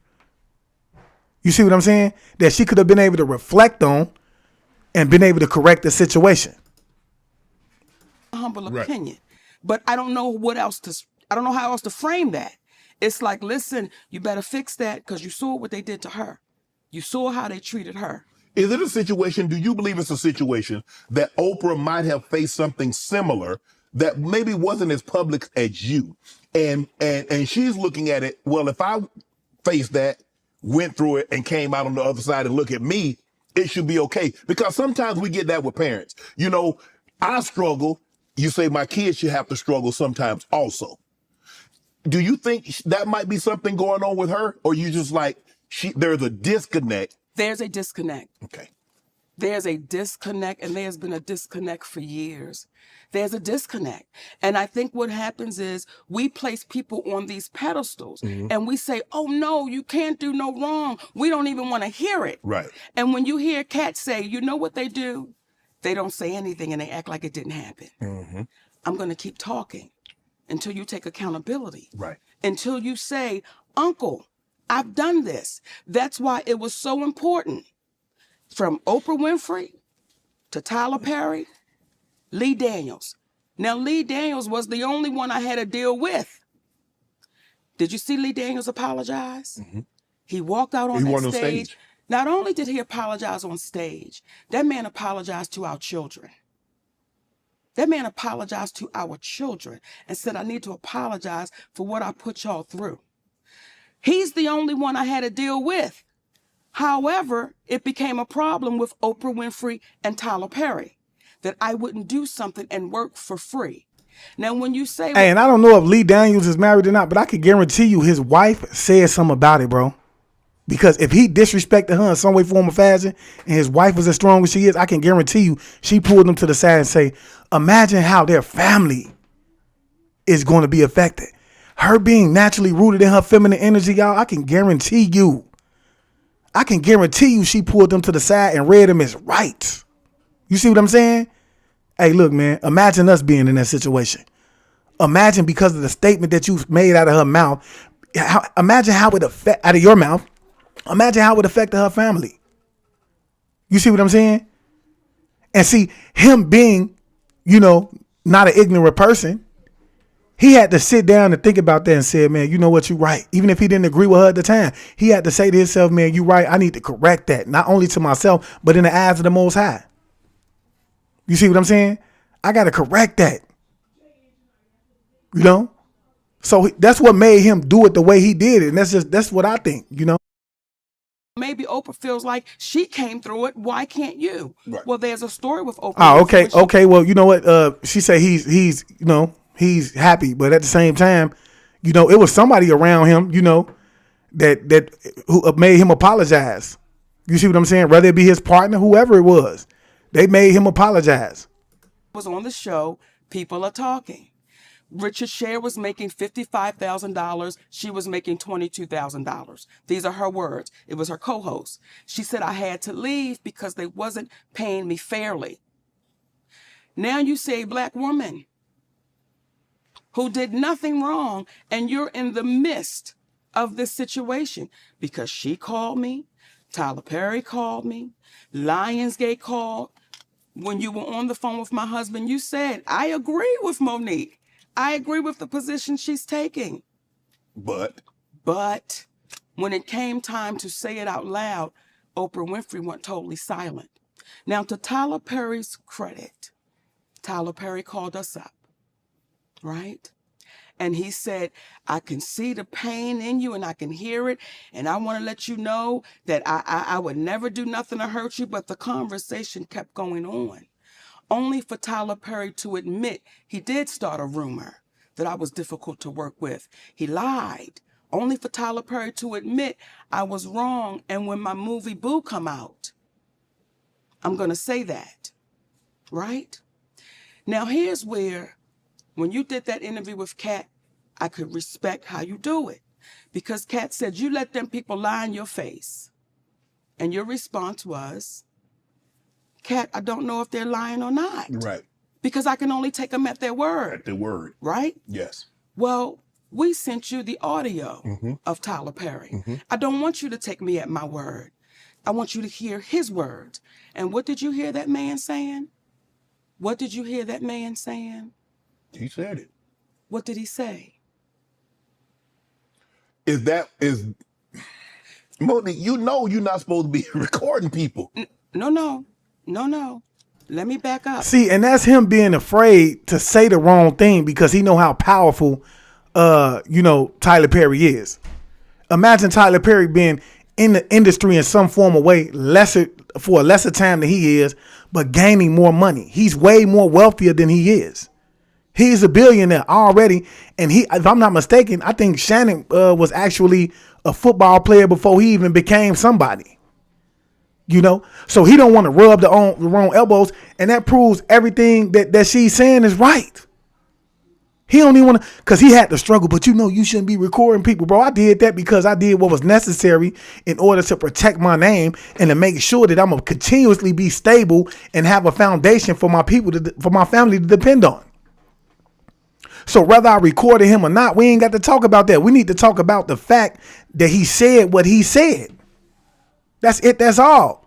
You see what I'm saying? That she could have been able to reflect on and been able to correct the situation. Humble opinion, but I don't know how else to frame that. It's like, listen, you better fix that, because you saw what they did to her. You saw how they treated her. Is it a situation, do you believe it's a situation that Oprah might have faced something similar that maybe wasn't as public as you? And she's looking at it, well, if I faced that, went through it, and came out on the other side and look at me, it should be okay. Because sometimes we get that with parents. You know, I struggle. You say my kids should have to struggle sometimes also. Do you think that might be something going on with her? Or you just like, there's a disconnect? There's a disconnect. Okay. There's a disconnect, and there's been a disconnect for years. There's a disconnect. And I think what happens is we place people on these pedestals, and we say, oh, no, you can't do no wrong. We don't even want to hear it. Right. And when you hear cats say, you know what they do? They don't say anything, and they act like it didn't happen. I'm going to keep talking until you take accountability. Right. Until you say, Uncle, I've done this. That's why it was so important. From Oprah Winfrey to Tyler Perry, Lee Daniels. Now, Lee Daniels was the only one I had to deal with. Did you see Lee Daniels apologize? He walked out on that stage. Not only did he apologize on stage, that man apologized to our children. That man apologized to our children and said, I need to apologize for what I put y'all through. He's the only one I had to deal with. However, it became a problem with Oprah Winfrey and Tyler Perry, that I wouldn't do something and work for free. Now, when you say... Hey, and I don't know if Lee Daniels is married or not, but I can guarantee you his wife said something about it, bro. Because if he disrespected her in some way, form, or fashion, and his wife was as strong as she is, I can guarantee you she pulled him to the side and say, imagine how their family is going to be affected. Her being naturally rooted in her feminine energy, y'all, I can guarantee you she pulled them to the side and read them as rights. You see what I'm saying? Hey, look, man, imagine us being in that situation. Imagine, because of the statement that you made out of her mouth, imagine how it affect out of your mouth. Imagine how it affected her family. You see what I'm saying? And see, him being, not an ignorant person, he had to sit down and think about that and say, man, you know what, you're right. Even if he didn't agree with her at the time, he had to say to himself, man, you're right. I need to correct that, not only to myself, but in the eyes of the Most High. You see what I'm saying? I got to correct that. So that's what made him do it the way he did it. And that's what I think, Maybe Oprah feels like she came through it. Why can't you? Right. Well, there's a story with Oprah. Oh, okay. Okay. Well, you know what? She said he's happy, but at the same time, it was somebody around him, that who made him apologize. You see what I'm saying? Whether it be his partner, whoever it was, they made him apologize. Was on the show, people are talking. Richard Sher was making $55,000. She was making $22,000. These are her words. It was her co-host. She said, I had to leave because they wasn't paying me fairly. Now you say a black woman who did nothing wrong, and you're in the midst of this situation because she called me, Tyler Perry called me, Lionsgate called. When you were on the phone with my husband, you said, I agree with Monique. I agree with the position she's taking. But when it came time to say it out loud, Oprah Winfrey went totally silent. Now, to Tyler Perry's credit, Tyler Perry called us up, right? And he said, I can see the pain in you and I can hear it. And I want to let you know that I would never do nothing to hurt you. But the conversation kept going on. Only for Tyler Perry to admit he did start a rumor that I was difficult to work with. He lied. Only for Tyler Perry to admit I was wrong. And when my movie Boo come out, I'm going to say that, right? Now, here's where, when you did that interview with Kat, I could respect how you do it. Because Kat said, you let them people lie in your face. And your response was, Kat, I don't know if they're lying or not. Right. Because I can only take them at their word. At their word. Right? Yes. Well, we sent you the audio of Tyler Perry. I don't want you to take me at my word. I want you to hear his words. And what did you hear that man saying? What did you hear that man saying? He said it. What did he say? Monique, you're not supposed to be recording people. No. Let me back up. See, and that's him being afraid to say the wrong thing because he know how powerful, Tyler Perry is. Imagine Tyler Perry being in the industry in some form of way, for a lesser time than he is, but gaining more money. He's way more wealthier than he is. He's a billionaire already. And if I'm not mistaken, I think Shannon was actually a football player before he even became somebody. So he don't want to rub the wrong elbows. And that proves everything that she's saying is right. He don't even want to, because he had to struggle. But you shouldn't be recording people, bro. I did that because I did what was necessary in order to protect my name and to make sure that I'm going to continuously be stable and have a foundation for my people, for my family to depend on. So whether I recorded him or not, we ain't got to talk about that. We need to talk about the fact that he said what he said. That's it. That's all.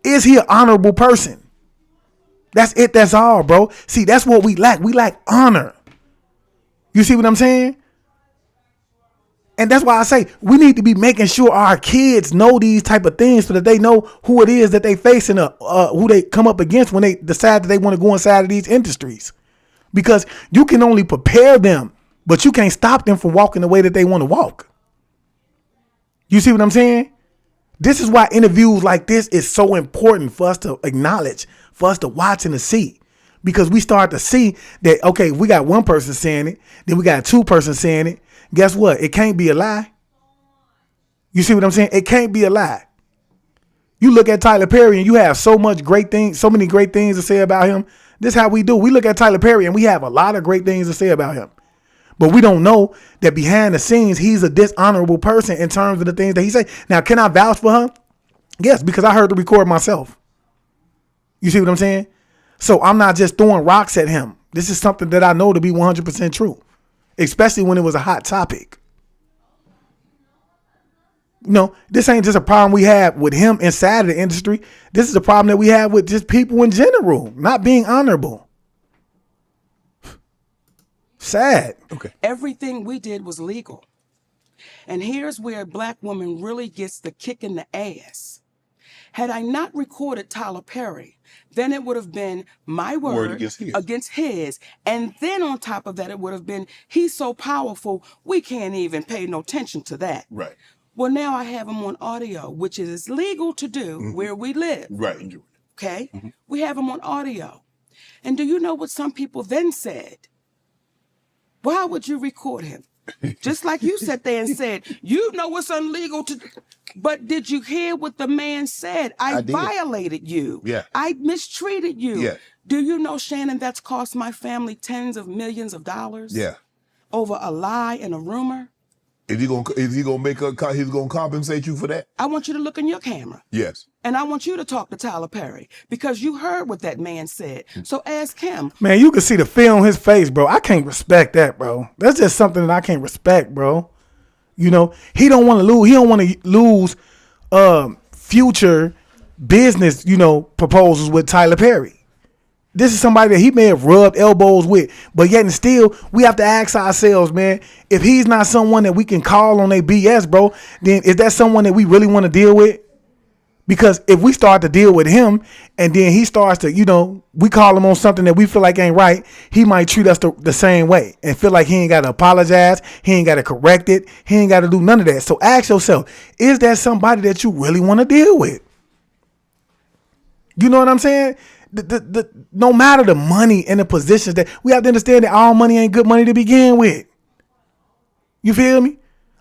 Is he an honorable person? That's it. That's all, bro. See, that's what we lack. We lack honor. You see what I'm saying? And that's why I say we need to be making sure our kids know these type of things so that they know who it is that they facing, who they come up against when they decide that they want to go inside of these industries. Because you can only prepare them, but you can't stop them from walking the way that they want to walk. You see what I'm saying? This is why interviews like this is so important for us to acknowledge, for us to watch and to see. Because we start to see that, okay, we got one person saying it, then we got two persons saying it. Guess what? It can't be a lie. You see what I'm saying? It can't be a lie. You look at Tyler Perry and you have so many great things to say about him. This is how we do. We look at Tyler Perry and we have a lot of great things to say about him. But we don't know that behind the scenes, he's a dishonorable person in terms of the things that he say. Now, can I vouch for her? Yes, because I heard the record myself. You see what I'm saying? So I'm not just throwing rocks at him. This is something that I know to be 100% true, especially when it was a hot topic. No, this ain't just a problem we have with him inside of the industry. This is a problem that we have with just people in general, not being honorable. Sad. Okay. Everything we did was legal. And here's where a black woman really gets the kick in the ass. Had I not recorded Tyler Perry, then it would have been my word against his. And then on top of that, it would have been, he's so powerful, we can't even pay no attention to that. Right. Well, now I have him on audio, which is legal to do where we live. Right. Okay? We have him on audio. And do you know what some people then said? Why would you record him? Just like you sat there and said, you know it's illegal to. But did you hear what the man said? I violated you. Yeah. I mistreated you. Yeah. Do you know, Shannon, that's cost my family tens of millions of dollars? Yeah. Over a lie and a rumor? Is he gonna make he's gonna compensate you for that? I want you to look in your camera. Yes. And I want you to talk to Tyler Perry because you heard what that man said. So ask him. Man, you can see the fear on his face, bro. I can't respect that, bro. That's just something that I can't respect, bro. You know, he don't want to lose. He don't want to lose future business, proposals with Tyler Perry. This is somebody that he may have rubbed elbows with, but yet and still, we have to ask ourselves, man, if he's not someone that we can call on their BS, bro, then is that someone that we really want to deal with? Because if we start to deal with him and then he starts to, we call him on something that we feel like ain't right, he might treat us the same way and feel like he ain't got to apologize. He ain't got to correct it. He ain't got to do none of that. So ask yourself, is that somebody that you really want to deal with? You know what I'm saying? No matter the money and the positions that we have to understand that all money ain't good money to begin with. You feel me?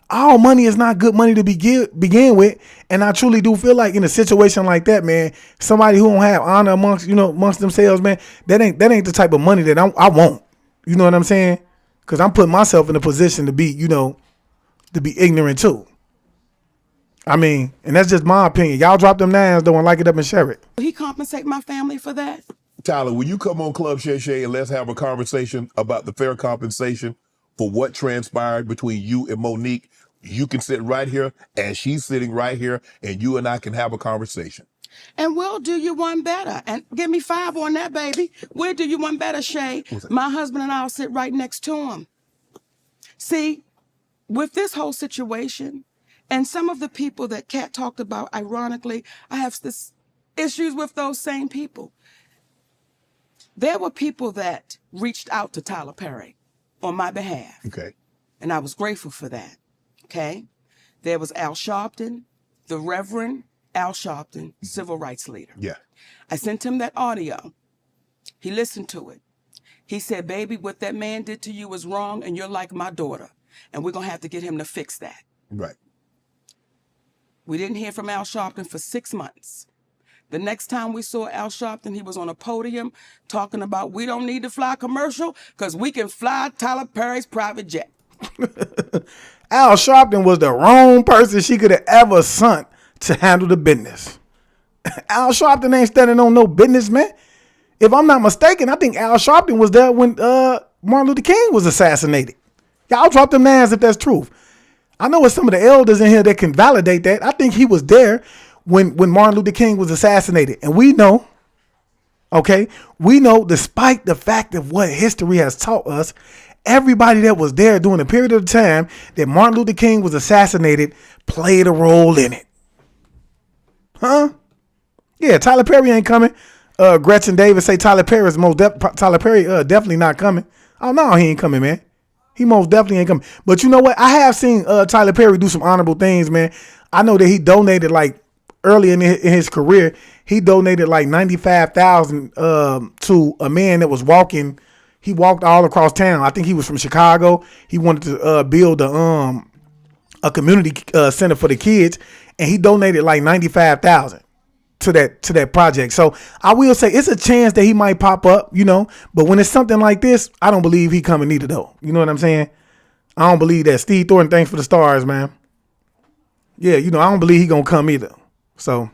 All money is not good money to begin with. And I truly do feel like in a situation like that, man, somebody who don't have honor amongst themselves, man, that ain't the type of money that I want. You know what I'm saying? Because I'm putting myself in a position to be, to be ignorant too. I mean, and that's just my opinion. Y'all drop them nines though and like it up and share it. Will he compensate my family for that? Tyler, will you come on Club Shay Shay and let's have a conversation about the fair compensation for what transpired between you and Monique? You can sit right here and she's sitting right here and you and I can have a conversation. And we'll do you one better. And give me 5 on that, baby. We'll do you one better, Shay. My husband and I'll sit right next to him. See, with this whole situation, and some of the people that Kat talked about, ironically, I have this issues with those same people. There were people that reached out to Tyler Perry on my behalf. Okay. And I was grateful for that. Okay. There was Al Sharpton, the Reverend Al Sharpton, civil rights leader. Yeah. I sent him that audio. He listened to it. He said, baby, what that man did to you was wrong and you're like my daughter. And we're going to have to get him to fix that. Right. We didn't hear from Al Sharpton for 6 months. The next time we saw Al Sharpton, he was on a podium talking about we don't need to fly commercial because we can fly Tyler Perry's private jet. Al Sharpton was the wrong person she could have ever sent to handle the business. Al Sharpton ain't standing on no business, man. If I'm not mistaken, I think Al Sharpton was there when Martin Luther King was assassinated. Y'all drop them names if that's true. I know it's some of the elders in here that can validate that. I think he was there when Martin Luther King was assassinated. And we know, despite the fact of what history has taught us, everybody that was there during the period of time that Martin Luther King was assassinated played a role in it. Huh? Yeah, Tyler Perry ain't coming. Gretchen Davis say Tyler Perry is definitely not coming. Oh no, he ain't coming, man. He most definitely ain't coming. But you know what? I have seen Tyler Perry do some honorable things, man. I know that he donated early in his career, he donated $95,000 to a man that was walking. He walked all across town. I think he was from Chicago. He wanted to build a community center for the kids, and he donated $95,000 to that project. So I will say it's a chance that he might pop up, but when it's something like this, I don't believe he coming either though. You know what I'm saying? I don't believe that. Steve Thornton, thanks for the stars, man. Yeah, I don't believe he gonna come either. So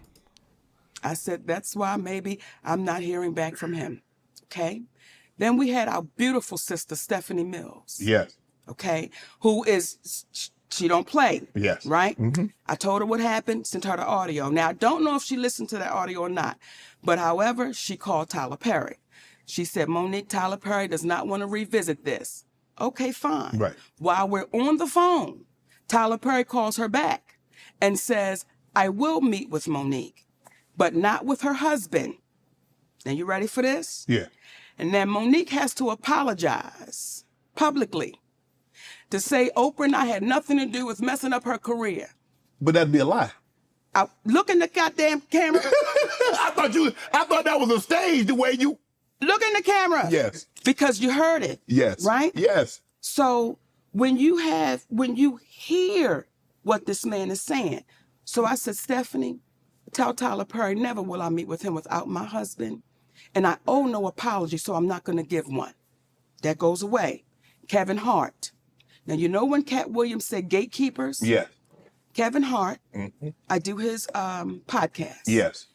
I said, that's why maybe I'm not hearing back from him. Okay. Then we had our beautiful sister, Stephanie Mills. Yes. Okay. Who is, she don't play. Yes. Right? Mm-hmm. I told her what happened, sent her the audio. Now, I don't know if she listened to that audio or not, but however, she called Tyler Perry. She said, Monique, Tyler Perry does not want to revisit this. Okay, fine. Right. While we're on the phone, Tyler Perry calls her back and says, I will meet with Monique, but not with her husband. Now, you ready for this? Yeah. And then Monique has to apologize publicly to say Oprah and I had nothing to do with messing up her career. But that'd be a lie. Look in the goddamn camera. I thought that was a stage, the way you... Look in the camera. Yes. Because you heard it. Yes. Right? Yes. So when you hear what this man is saying, so I said, Stephanie, tell Tyler Perry, never will I meet with him without my husband. And I owe no apology, so I'm not going to give one. That goes away. Kevin Hart. Now, when Cat Williams said gatekeepers? Yeah. Kevin Hart, I do his podcast. Yes.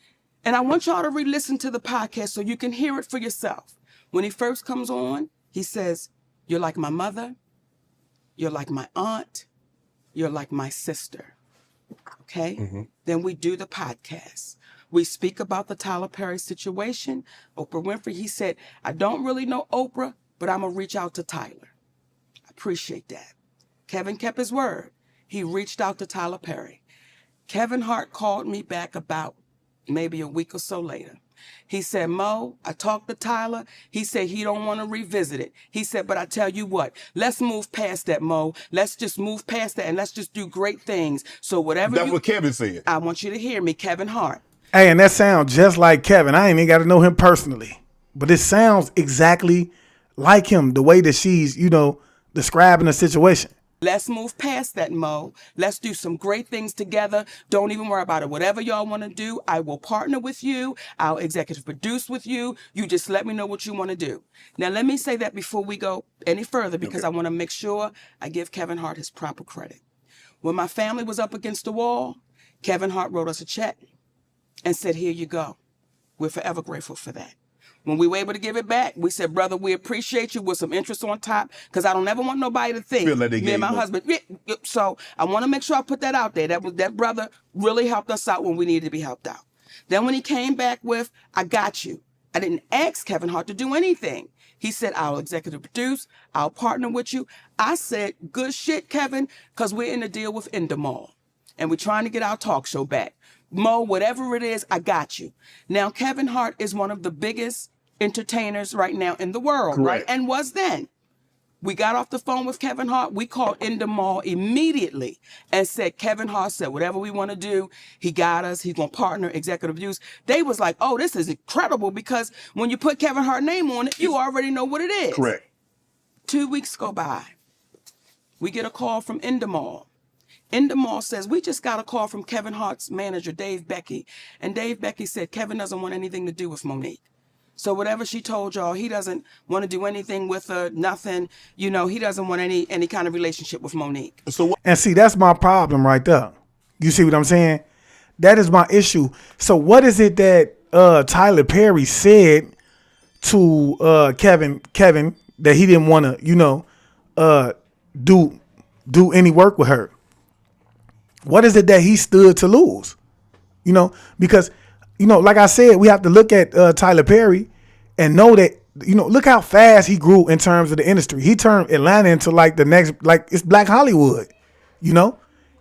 And I want y'all to re-listen to the podcast so you can hear it for yourself. When he first comes on, he says, you're like my mother, you're like my aunt, you're like my sister. Okay? Mm-hmm. Then we do the podcast. We speak about the Tyler Perry situation. Oprah Winfrey, he said, I don't really know Oprah, but I'm going to reach out to Tyler. I appreciate that. Kevin kept his word. He reached out to Tyler Perry. Kevin Hart called me back about maybe a week or so later. He said, Mo, I talked to Tyler. He said he don't want to revisit it. He said, but I tell you what, let's move past that, Mo. Let's just move past that and let's just do great things. So whatever That's what Kevin said. I want you to hear me, Kevin Hart. Hey, and that sounds just like Kevin. I ain't even got to know him personally, but it sounds exactly like him, the way that she's, describing the situation. Let's move past that, Mo. Let's do some great things together. Don't even worry about it. Whatever y'all want to do, I will partner with you. I'll executive produce with you. You just let me know what you want to do. Now, let me say that before we go any further, because I want to make sure I give Kevin Hart his proper credit. When my family was up against the wall, Kevin Hart wrote us a check and said, here you go. We're forever grateful for that. When we were able to give it back, we said, brother, we appreciate you with some interest on top, because I don't ever want nobody to think me and my husband. So I want to make sure I put that out there. That brother really helped us out when we needed to be helped out. Then when he came back with, I got you. I didn't ask Kevin Hart to do anything. He said, I'll executive produce. I'll partner with you. I said, good shit, Kevin, because we're in a deal with Endemol. And we're trying to get our talk show back. Mo, whatever it is, I got you. Now, Kevin Hart is one of the biggest entertainers right now in the world, Correct. Right? And was then. We got off the phone with Kevin Hart. We called Endemol immediately and said, Kevin Hart said, whatever we want to do, he got us. He's going to partner, executive produce. They was like, oh, this is incredible, because when you put Kevin Hart's name on it, you already know what it is. Correct. 2 weeks go by. We get a call from Endemol. Endemol says, we just got a call from Kevin Hart's manager, Dave Becky. And Dave Becky said, Kevin doesn't want anything to do with Monique. So whatever she told y'all, he doesn't want to do anything with her, nothing. He doesn't want any kind of relationship with Monique. And see, that's my problem right there. You see what I'm saying? That is my issue. So what is it that Tyler Perry said to Kevin that he didn't want to, do any work with her? What is it that he stood to lose? Because like I said, we have to look at Tyler Perry and know that look how fast he grew in terms of the industry. He turned Atlanta into like the next, like it's Black Hollywood.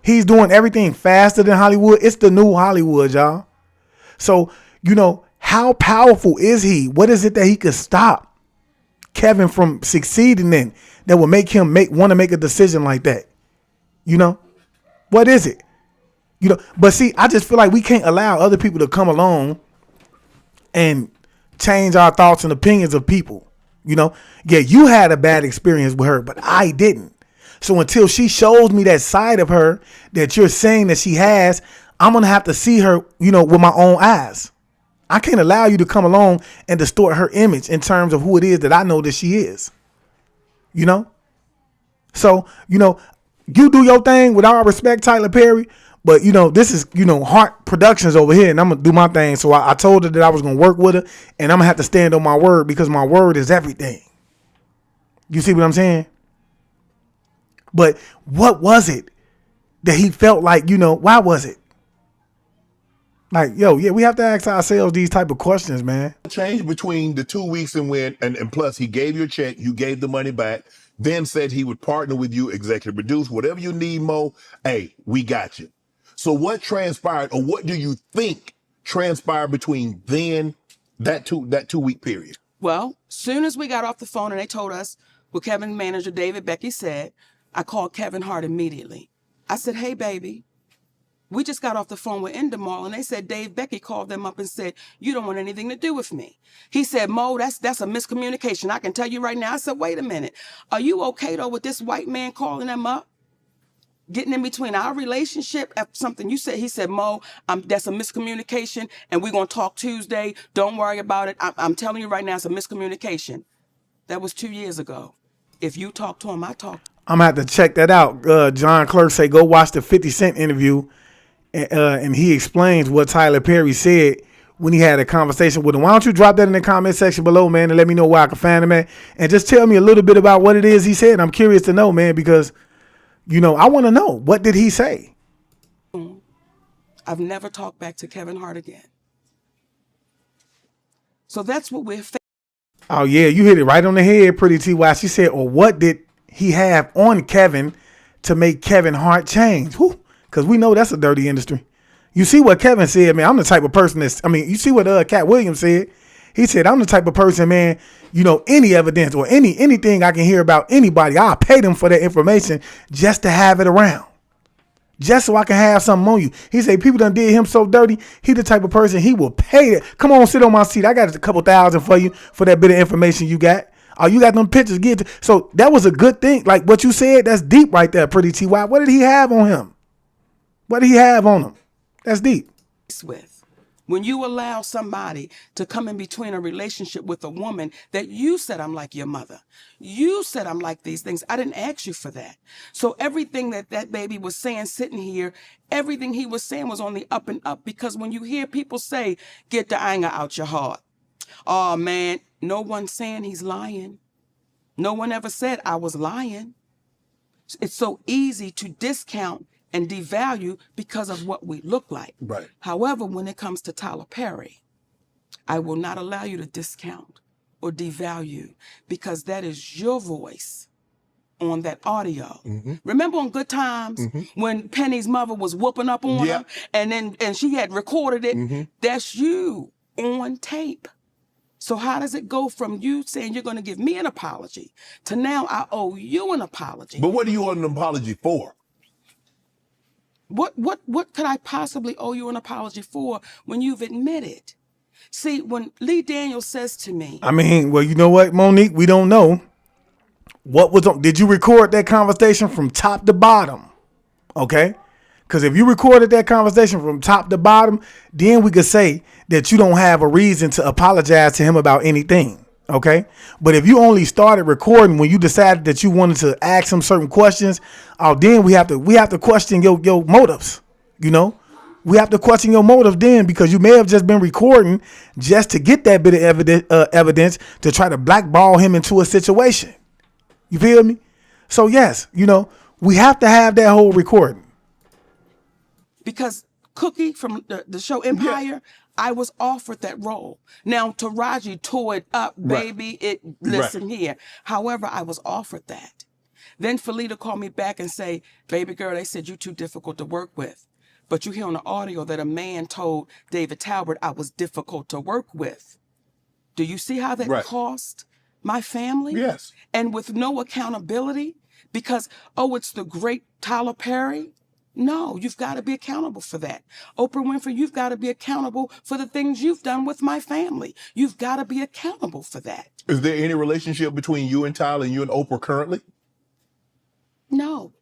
He's doing everything faster than Hollywood. It's the new Hollywood, y'all. So, how powerful is he? What is it that he could stop Kevin from succeeding in that will make him want to make a decision like that? What is it? But see, I just feel like we can't allow other people to come along and change our thoughts and opinions of people. Yeah, you had a bad experience with her, but I didn't. So until she shows me that side of her that you're saying that she has, I'm going to have to see her, with my own eyes. I can't allow you to come along and distort her image in terms of who it is that I know that she is. So, you do your thing with all respect, Tyler Perry. But, this is, Hart Productions over here, and I'm going to do my thing. So I told her that I was going to work with her, and I'm going to have to stand on my word because my word is everything. You see what I'm saying? But what was it that he felt like, why was it? Like, we have to ask ourselves these type of questions, man. Change between the 2 weeks and plus he gave you a check, you gave the money back, then said he would partner with you, executive produce, whatever you need, Mo, hey, we got you. So what transpired, or what do you think transpired between then, that 2 week period? Well, soon as we got off the phone and they told us what Kevin's manager, David Becky, said, I called Kevin Hart immediately. I said, hey, baby, we just got off the phone with Endemol, and they said Dave Becky called them up and said, you don't want anything to do with me. He said, Mo, that's a miscommunication. I can tell you right now. I said, wait a minute. Are you okay, though, with this white man calling them up? Getting in between our relationship after something you said. He said, Mo, that's a miscommunication, and we're going to talk Tuesday. Don't worry about it. I'm telling you right now, it's a miscommunication. That was 2 years ago. If you talk to him, I talk. I'm going to have to check that out. John Clerk say, go watch the 50 Cent interview, and he explains what Tyler Perry said when he had a conversation with him. Why don't you drop that in the comment section below, man, and let me know where I can find him at, and just tell me a little bit about what it is he said. I'm curious to know, man, because I want to know, what did he say? I've never talked back to Kevin Hart again. So that's what we're facing. Oh, yeah, you hit it right on the head, Pretty T.Y. She said, or what did he have on Kevin to make Kevin Hart change? Because we know that's a dirty industry. You see what Kevin said, man. I'm the type of person you see what Cat Williams said. He said, I'm the type of person, man, any evidence or anything I can hear about anybody, I'll pay them for that information just to have it around. Just so I can have something on you. He said, people done did him so dirty. He the type of person, he will pay that. Come on, sit on my seat. I got a couple thousand for you for that bit of information you got. Oh, you got them pictures. So that was a good thing. Like what you said, that's deep right there, Pretty T.Y. What did he have on him? What did he have on him? That's deep. When you allow somebody to come in between a relationship with a woman that you said, I'm like your mother. You said, I'm like these things. I didn't ask you for that. So everything that baby was saying sitting here, everything he was saying was on the up and up, because when you hear people say, get the anger out your heart. Oh, man, no one's saying he's lying. No one ever said I was lying. It's so easy to discount and devalue because of what we look like. Right. However, when it comes to Tyler Perry, I will not allow you to discount or devalue, because that is your voice on that audio. Mm-hmm. Remember on Good Times when Penny's mother was whooping up on her and she had recorded it? Mm-hmm. That's you on tape. So how does it go from you saying you're going to give me an apology to now I owe you an apology? But what do you want an apology for? What could I possibly owe you an apology for when you've admitted? See, when Lee Daniels says to me, well, you know what, Monique, we don't know. Did you record that conversation from top to bottom? Okay? Because if you recorded that conversation from top to bottom, then we could say that you don't have a reason to apologize to him about anything. Okay. But if you only started recording when you decided that you wanted to ask him certain questions, then we have to question your motives. We have to question your motives then, because you may have just been recording just to get that bit of evidence to try to blackball him into a situation. You feel me? So yes, we have to have that whole recording. Because Cookie from the show Empire, I was offered that role. Now, Taraji tore it up, baby. Listen here. However, I was offered that. Then Felita called me back and say, baby girl, they said you're too difficult to work with. But you hear on the audio that a man told David Talbert I was difficult to work with. Do you see how that cost my family? Yes. And with no accountability because, oh, it's the great Tyler Perry. No, you've got to be accountable for that. Oprah Winfrey, you've got to be accountable for the things you've done with my family. You've got to be accountable for that. Is there any relationship between you and Tyler and you and Oprah currently? No.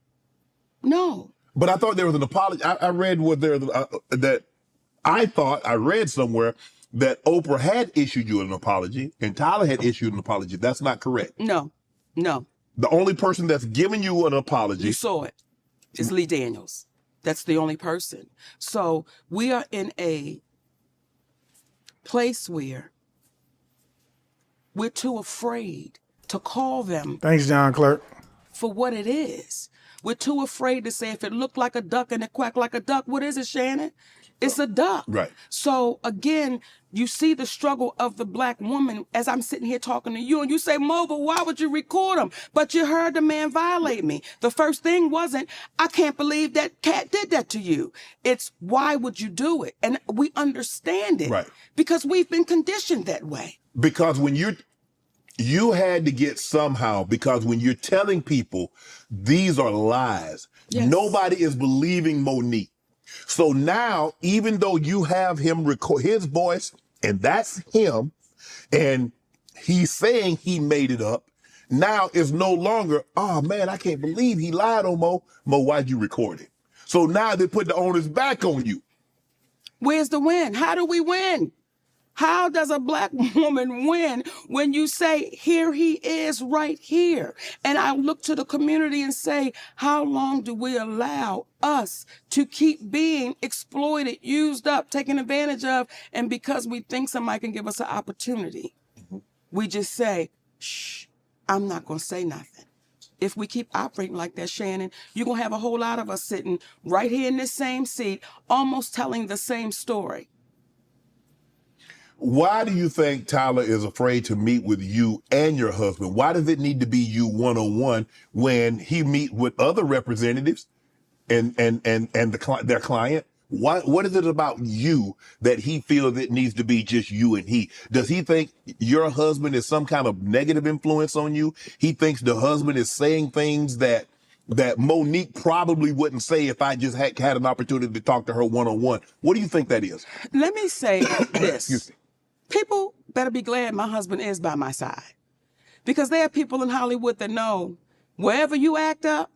No. But I thought there was an apology. I read that I read somewhere that Oprah had issued you an apology and Tyler had issued an apology. That's not correct. No. No. The only person that's given you an apology. You saw it. Is Lee Daniels. That's the only person. So we are in a place where we're too afraid to call them. Thanks, John Clark. For what it is. We're too afraid to say if it looked like a duck and it quacked like a duck, what is it, Shannon? It's a duck. Right. So again, you see the struggle of the black woman as I'm sitting here talking to you and you say, Mo, but why would you record him? But you heard the man violate me. The first thing wasn't, I can't believe that cat did that to you. It's why would you do it? And we understand it. Right. Because we've been conditioned that way. Because when you had to get somehow, because when you're telling people these are lies, nobody is believing Monique. So now, even though you have him record his voice, and that's him, and he's saying he made it up, now it's no longer, oh man, I can't believe he lied on Mo. Mo, why'd you record it? So now they put the onus back on you. Where's the win? How do we win? How does a black woman win when you say, here he is right here? And I look to the community and say, how long do we allow us to keep being exploited, used up, taken advantage of? And because we think somebody can give us an opportunity, we just say, shh, I'm not going to say nothing. If we keep operating like that, Shannon, you're going to have a whole lot of us sitting right here in this same seat, almost telling the same story. Why do you think Tyler is afraid to meet with you and your husband? Why does it need to be you one-on-one when he meet with other representatives and their client? What is it about you that he feels it needs to be just you and he? Does he think your husband is some kind of negative influence on you? He thinks the husband is saying things that Monique probably wouldn't say if I just had an opportunity to talk to her one-on-one. What do you think that is? Let me say this. People better be glad my husband is by my side. Because there are people in Hollywood that know wherever you act up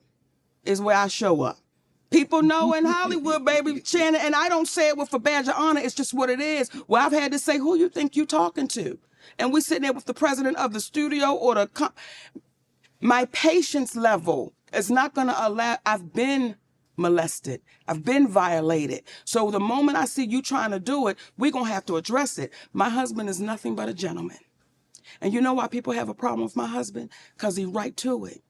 is where I show up. People know in Hollywood, baby, Shannon, and I don't say it with a badge of honor. It's just what it is. Well, I've had to say, who you think you talking to? And we sitting there with the president of the studio or my patience level is not going to allow. I've been molested. I've been violated. So the moment I see you trying to do it, we're going to have to address it. My husband is nothing but a gentleman. And you know why people have a problem with my husband? Because he's right to it.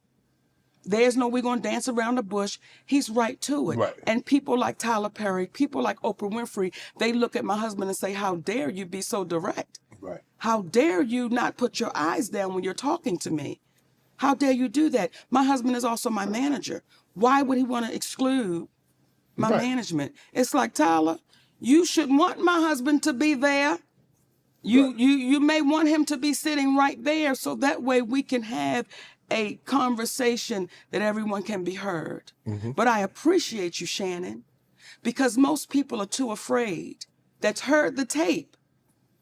There's no we're going to dance around the bush. He's right to it. Right. And people like Tyler Perry, people like Oprah Winfrey, they look at my husband and say, how dare you be so direct? Right. How dare you not put your eyes down when you're talking to me? How dare you do that? My husband is also my manager. Why would he want to exclude my management? It's like, Tyler, you should want my husband to be there. You may want him to be sitting right there so that way we can have a conversation that everyone can be heard. But I appreciate you, Shannon, because most people are too afraid. That's heard the tape.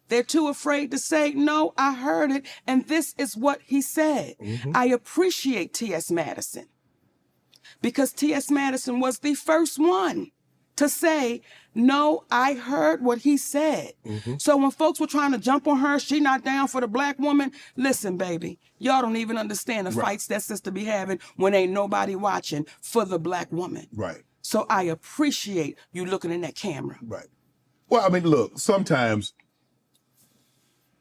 They're too afraid to say, no, I heard it, and this is what he said. I appreciate T.S. Madison because T.S. Madison was the first one to say, no, I heard what he said. So when folks were trying to jump on her, she not down for the black woman, listen, baby, y'all don't even understand the fights that sister be having when ain't nobody watching for the black woman. Right. So I appreciate you looking in that camera. Right. Well, I mean, look, sometimes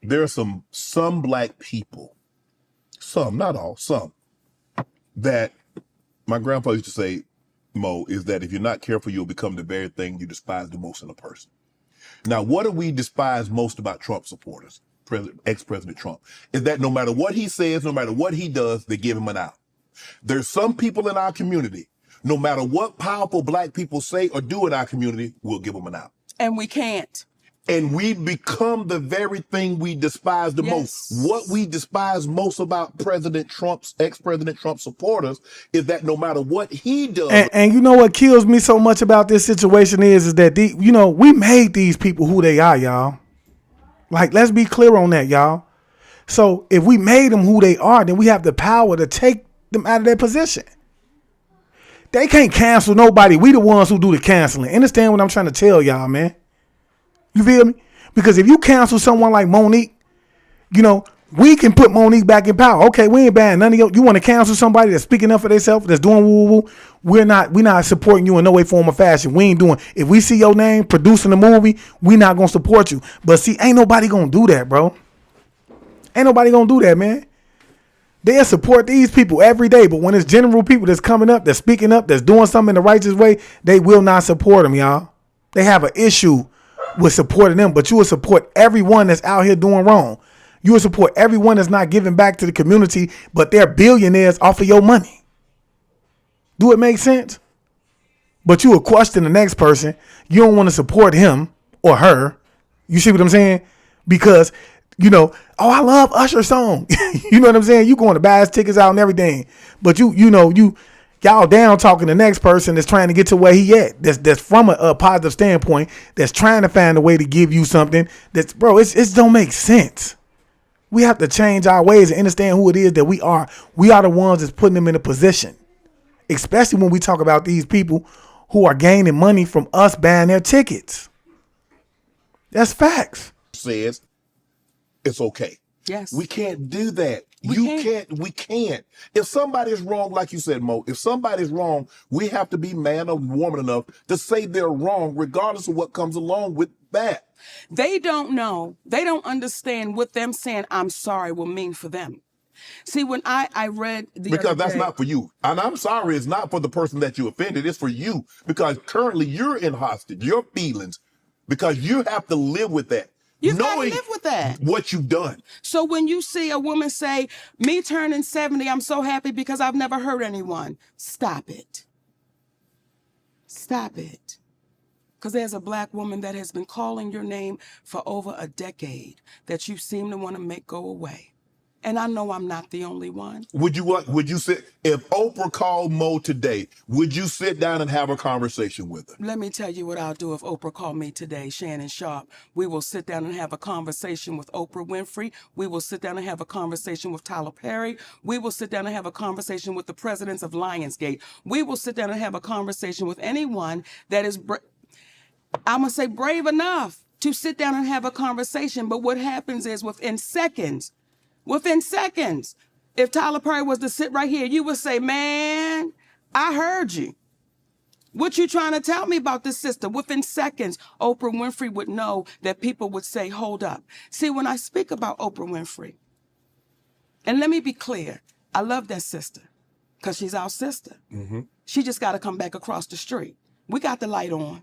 there are some black people, some, not all, some, that my grandpa used to say, Mo, is that if you're not careful, you'll become the very thing you despise the most in a person. Now, what do we despise most about Trump supporters, ex-President Trump, is that no matter what he says, no matter what he does, they give him an out. There's some people in our community, no matter what powerful black people say or do in our community, we'll give them an out. And we can't. And we become the very thing we despise the most. What we despise most about ex-President Trump supporters is that no matter what he does. And you know what kills me so much about this situation is that, we made these people who they are, y'all. Like, let's be clear on that, y'all. So if we made them who they are, then we have the power to take them out of their position. They can't cancel nobody. We the ones who do the canceling. Understand what I'm trying to tell y'all, man? You feel me? Because if you cancel someone like Monique, we can put Monique back in power. Okay, we ain't banning none of you want to cancel somebody that's speaking up for themselves, that's doing woo-woo. We're not supporting you in no way, form, or fashion. We ain't doing. If we see your name producing a movie, we not gonna support you. But see, ain't nobody gonna do that, bro. Ain't nobody gonna do that, man. They'll support these people every day, but when it's general people that's coming up, that's speaking up, that's doing something in the righteous way, they will not support them, y'all. They have an issue with supporting them, but you will support everyone that's out here doing wrong. You will support everyone that's not giving back to the community, but they're billionaires off of your money. Do it make sense? But you will question the next person. You don't want to support him or her. You see what I'm saying? Because, I love Usher's song. You know what I'm saying? You going to buy his tickets out and everything. But y'all down talking the next person that's trying to get to where he at. That's from a positive standpoint. That's trying to find a way to give you something. It don't make sense. We have to change our ways and understand who it is that we are. We are the ones that's putting them in a position. Especially when we talk about these people who are gaining money from us buying their tickets. That's facts. Says it's okay. Yes. We can't do that. We can't. If somebody's wrong, like you said, Mo, if somebody's wrong, we have to be man or woman enough to say they're wrong, regardless of what comes along with that. They don't know. They don't understand what them saying I'm sorry will mean for them. See, when I read because that's not for you. And I'm sorry, it's not for the person that you offended. It's for you. Because currently you're in hostage, your feelings, because you have to live with that. You've got to live with that. What you've done. So when you see a woman say, me turning 70, I'm so happy because I've never hurt anyone. Stop it. Stop it. Because there's a black woman that has been calling your name for over a decade that you seem to want to make go away. And I know I'm not the only one. Would you sit, if Oprah called Mo today, would you sit down and have a conversation with her? Let me tell you what I'll do if Oprah called me today, Shannon Sharp. We will sit down and have a conversation with Oprah Winfrey. We will sit down and have a conversation with Tyler Perry. We will sit down and have a conversation with the presidents of Lionsgate. We will sit down and have a conversation with anyone that is, I'm going to say brave enough to sit down and have a conversation. But what happens is within seconds, if Tyler Perry was to sit right here, you would say, man, I heard you. What you trying to tell me about this sister? Within seconds, Oprah Winfrey would know that people would say, hold up. See, when I speak about Oprah Winfrey, and let me be clear, I love that sister because she's our sister. Mm-hmm. She just got to come back across the street. We got the light on.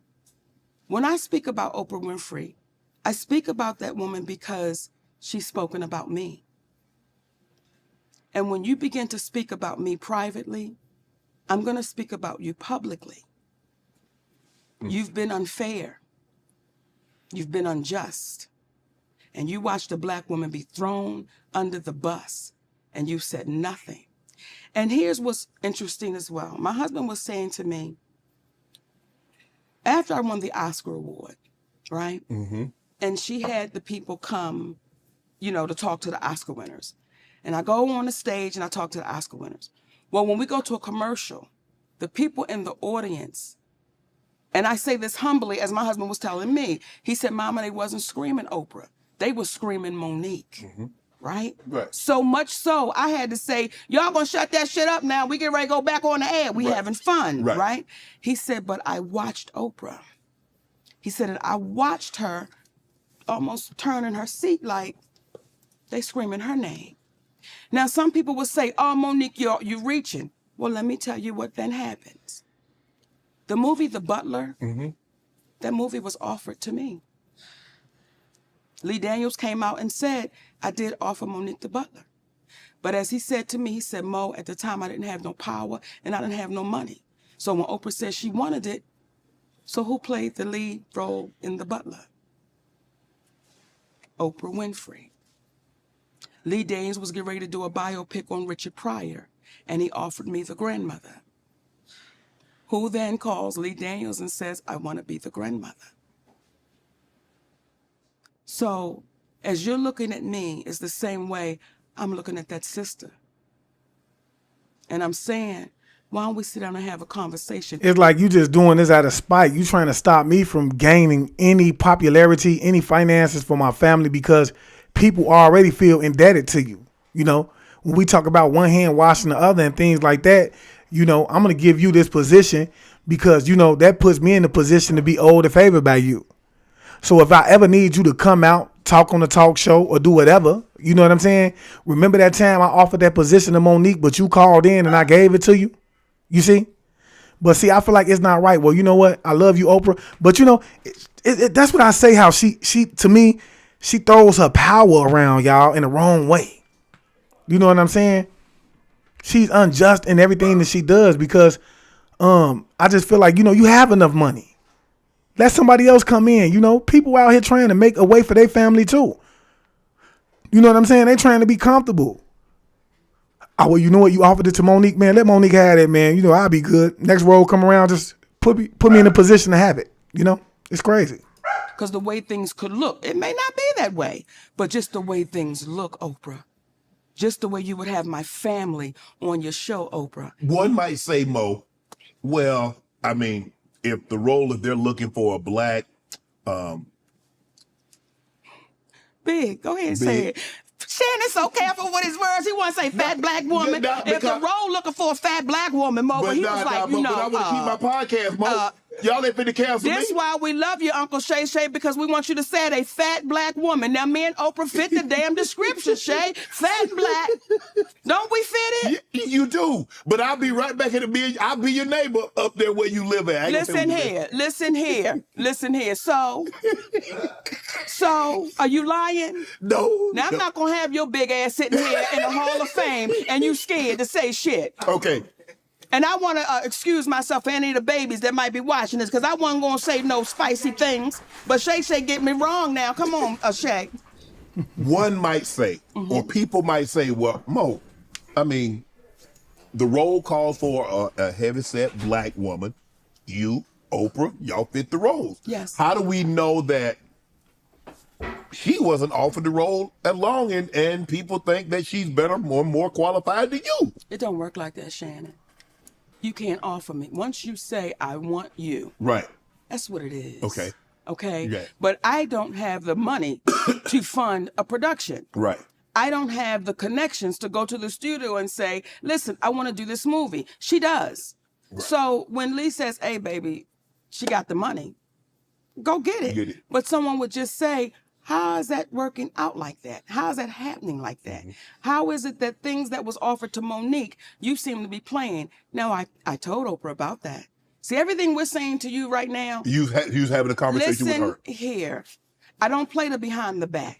When I speak about Oprah Winfrey, I speak about that woman because she's spoken about me. And when you begin to speak about me privately, I'm going to speak about you publicly. You've been unfair. You've been unjust. And you watched a black woman be thrown under the bus, and you said nothing. And here's what's interesting as well. My husband was saying to me, after I won the Oscar award, right? Mm-hmm. And she had the people come, to talk to the Oscar winners. And I go on the stage and I talk to the Oscar winners. Well, when we go to a commercial, the people in the audience, and I say this humbly, as my husband was telling me, he said, Mama, they wasn't screaming Oprah. They were screaming Monique, mm-hmm. Right? So much so, I had to say, y'all gonna shut that shit up now. We get ready to go back on the air. We having fun, right? He said, but I watched Oprah. He said, and I watched her almost turn in her seat like they screaming her name. Now, some people will say, oh, Monique, you're reaching. Well, let me tell you what then happens. The movie The Butler, mm-hmm. That movie was offered to me. Lee Daniels came out and said, I did offer Monique the butler. But as he said to me, he said, Mo, at the time I didn't have no power and I didn't have no money. So when Oprah said she wanted it, so who played the lead role in The Butler? Oprah Winfrey. Lee Daniels was getting ready to do a biopic on Richard Pryor, and he offered me the grandmother. Who then calls Lee Daniels and says, I want to be the grandmother? So as you're looking at me, it's the same way I'm looking at that sister. And I'm saying, why don't we sit down and have a conversation? It's like you just doing this out of spite. You trying to stop me from gaining any popularity, any finances for my family, because people already feel indebted to you. You know, when we talk about one hand washing the other and things like that, you know, I'm going to give you this position because, you know, that puts me in the position to be owed a favor by you. So if I ever need you to come out, talk on a talk show or do whatever, you know what I'm saying? Remember that time I offered that position to Monique, but you called in and I gave it to you? You see? But see, I feel like it's not right. Well, you know what? I love you, Oprah. But, you know, that's what I say, how she to me, she throws her power around, y'all, in the wrong way. You know what I'm saying? She's unjust in everything that she does because I just feel like, you know, you have enough money. Let somebody else come in. You know, people out here trying to make a way for their family too. You know what I'm saying? They trying to be comfortable. Oh, well, you know what? You offered it to Monique, man. Let Monique have it, man. You know, I'll be good. Next role come around, just put me in a position to have it. You know, it's crazy. Because the way things could look, it may not be that way, but just the way things look, Oprah. Just the way you would have my family on your show, Oprah. One might say, Mo, well, I mean, if the role, if they're looking for a black, Big, go ahead and say it. Shannon's so careful with his words. He want to say fat black woman. If the role looking for a fat black woman, Mo, but he was like, you know. But I want to keep my podcast, Mo. Y'all ain't finna cancel me. This why we love you, Uncle Shay Shay, because we want you to say it, a fat black woman. Now, me and Oprah fit the damn description, Shay. Fat black. Don't we fit it? You do. But I'll be right back in the bed. I'll be your neighbor up there where you live at. Listen here. So, are you lying? No. Now, I'm not going to have your big ass sitting here in the Hall of Fame and you scared to say shit. Okay. And I want to excuse myself for any of the babies that might be watching this because I wasn't going to say no spicy things. But Shay Shay get me wrong now. Come on, Shay. One might say, or people might say, well, Mo, I mean, the role calls for a heavyset black woman. You, Oprah, y'all fit the roles. Yes. How do we know that she wasn't offered the role at long and people think that she's better, more qualified than you? It don't work like that, Shannon. You can't offer me. Once you say, I want you. Right. That's what it is. Okay. Okay? Yeah. But I don't have the money to fund a production. Right. I don't have the connections to go to the studio and say, listen, I want to do this movie. She does. Right. So when Lee says, hey, baby, she got the money, go get it. Get it. But someone would just say, how is that working out like that? How is that happening like that? Mm-hmm. How is it that things that was offered to Monique, you seem to be playing? Now, I told Oprah about that. See, everything we're saying to you right now. You was having a conversation with her. Listen here. I don't play the behind the back.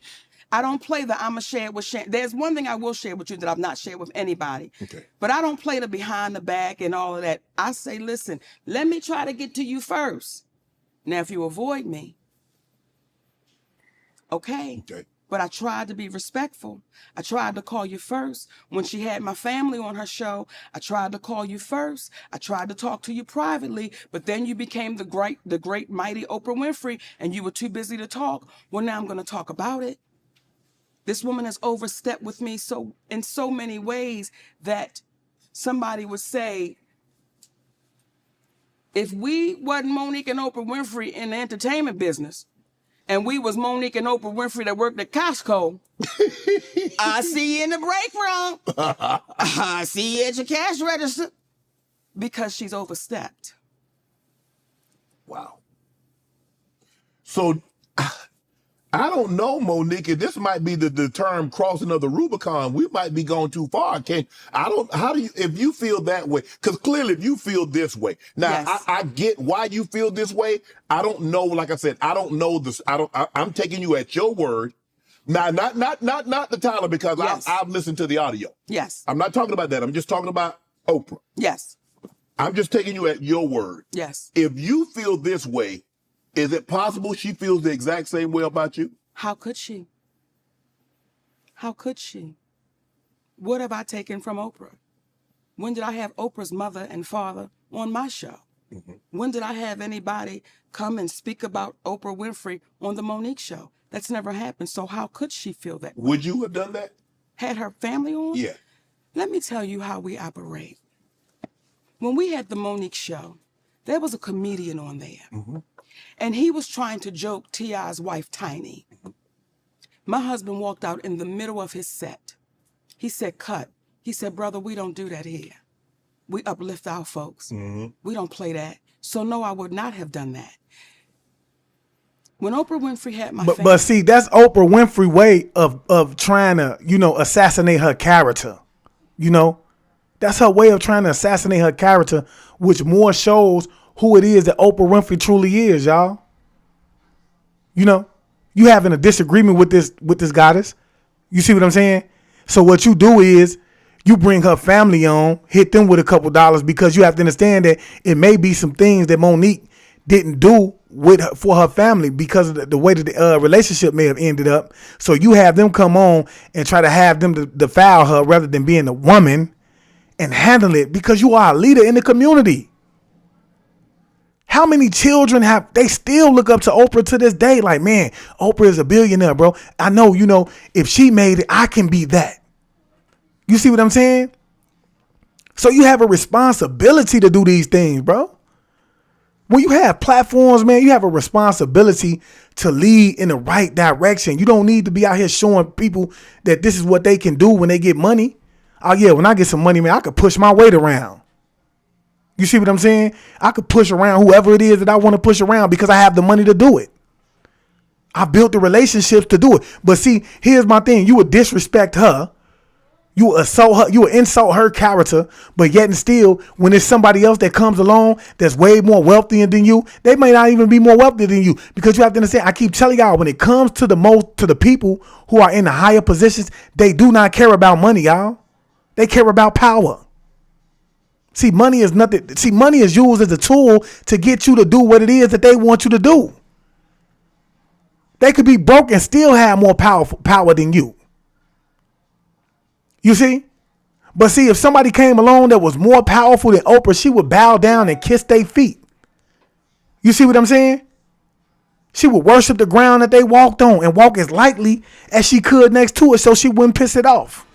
I don't play the I'ma share it with Shannon. There's one thing I will share with you that I've not shared with anybody. Okay. But I don't play the behind the back and all of that. I say, listen, let me try to get to you first. Now, if you avoid me, okay. But I tried to be respectful. I tried to call you first. When she had my family on her show, I tried to call you first. I tried to talk to you privately, but then you became the great, mighty Oprah Winfrey, and you were too busy to talk. Well, now I'm going to talk about it. This woman has overstepped with me in so many ways that somebody would say, if we wasn't Monique and Oprah Winfrey in the entertainment business, and we was Monique and Oprah Winfrey that worked at Costco, I see you in the break room. I see you at your cash register. Because she's overstepped. Wow. So I don't know, Monique. This might be the term crossing of the Rubicon. We might be going too far. How do you, if you feel that way, because clearly if you feel this way, now Yes. I get why you feel this way. I don't know, like I said, I don't know this. I'm taking you at your word. Now, not the Tyler, because Yes. I've listened to the audio. Yes. I'm not talking about that. I'm just talking about Oprah. Yes. I'm just taking you at your word. Yes. If you feel this way, is it possible she feels the exact same way about you? How could she? How could she? What have I taken from Oprah? When did I have Oprah's mother and father on my show? Mm-hmm. When did I have anybody come and speak about Oprah Winfrey on the Monique show? That's never happened. So how could she feel that way? Would you have done that? Had her family on? Yeah. Let me tell you how we operate. When we had the Monique show, there was a comedian on there. Mm-hmm. And he was trying to joke T.I.'s wife, Tiny. Mm-hmm. My husband walked out in the middle of his set. He said, cut. He said, brother, we don't do that here. We uplift our folks. Mm-hmm. We don't play that. So no, I would not have done that. When Oprah Winfrey had my family. But see, that's Oprah Winfrey way of trying to, assassinate her character. That's her way of trying to assassinate her character, which more shows who it is that Oprah Winfrey truly is, y'all. You having a disagreement with this goddess. You see what I'm saying? So what you do is you bring her family on, hit them with a couple dollars, because you have to understand that it may be some things that Monique didn't do for her family because of the way that the relationship may have ended up. So you have them come on and try to have them to defile her rather than being a woman and handle it, because you are a leader in the community. How many children they still look up to Oprah to this day? Like, man, Oprah is a billionaire, bro. I know, if she made it, I can be that. You see what I'm saying? So you have a responsibility to do these things, bro. When you have platforms, man, you have a responsibility to lead in the right direction. You don't need to be out here showing people that this is what they can do when they get money. Oh, yeah, when I get some money, man, I could push my weight around. You see what I'm saying? I could push around whoever it is that I want to push around because I have the money to do it. I built the relationships to do it. But see, here's my thing. You would disrespect her. You would assault her. You would insult her character. But yet and still, when there's somebody else that comes along that's way more wealthy than you, they may not even be more wealthy than you. Because you have to understand, I keep telling y'all, when it comes to the people who are in the higher positions, they do not care about money, y'all. They care about power. See, money is nothing. See, money is used as a tool to get you to do what it is that they want you to do. They could be broke and still have more power than you. You see? But see, if somebody came along that was more powerful than Oprah, she would bow down and kiss their feet. You see what I'm saying? She would worship the ground that they walked on and walk as lightly as she could next to it so she wouldn't piss it off.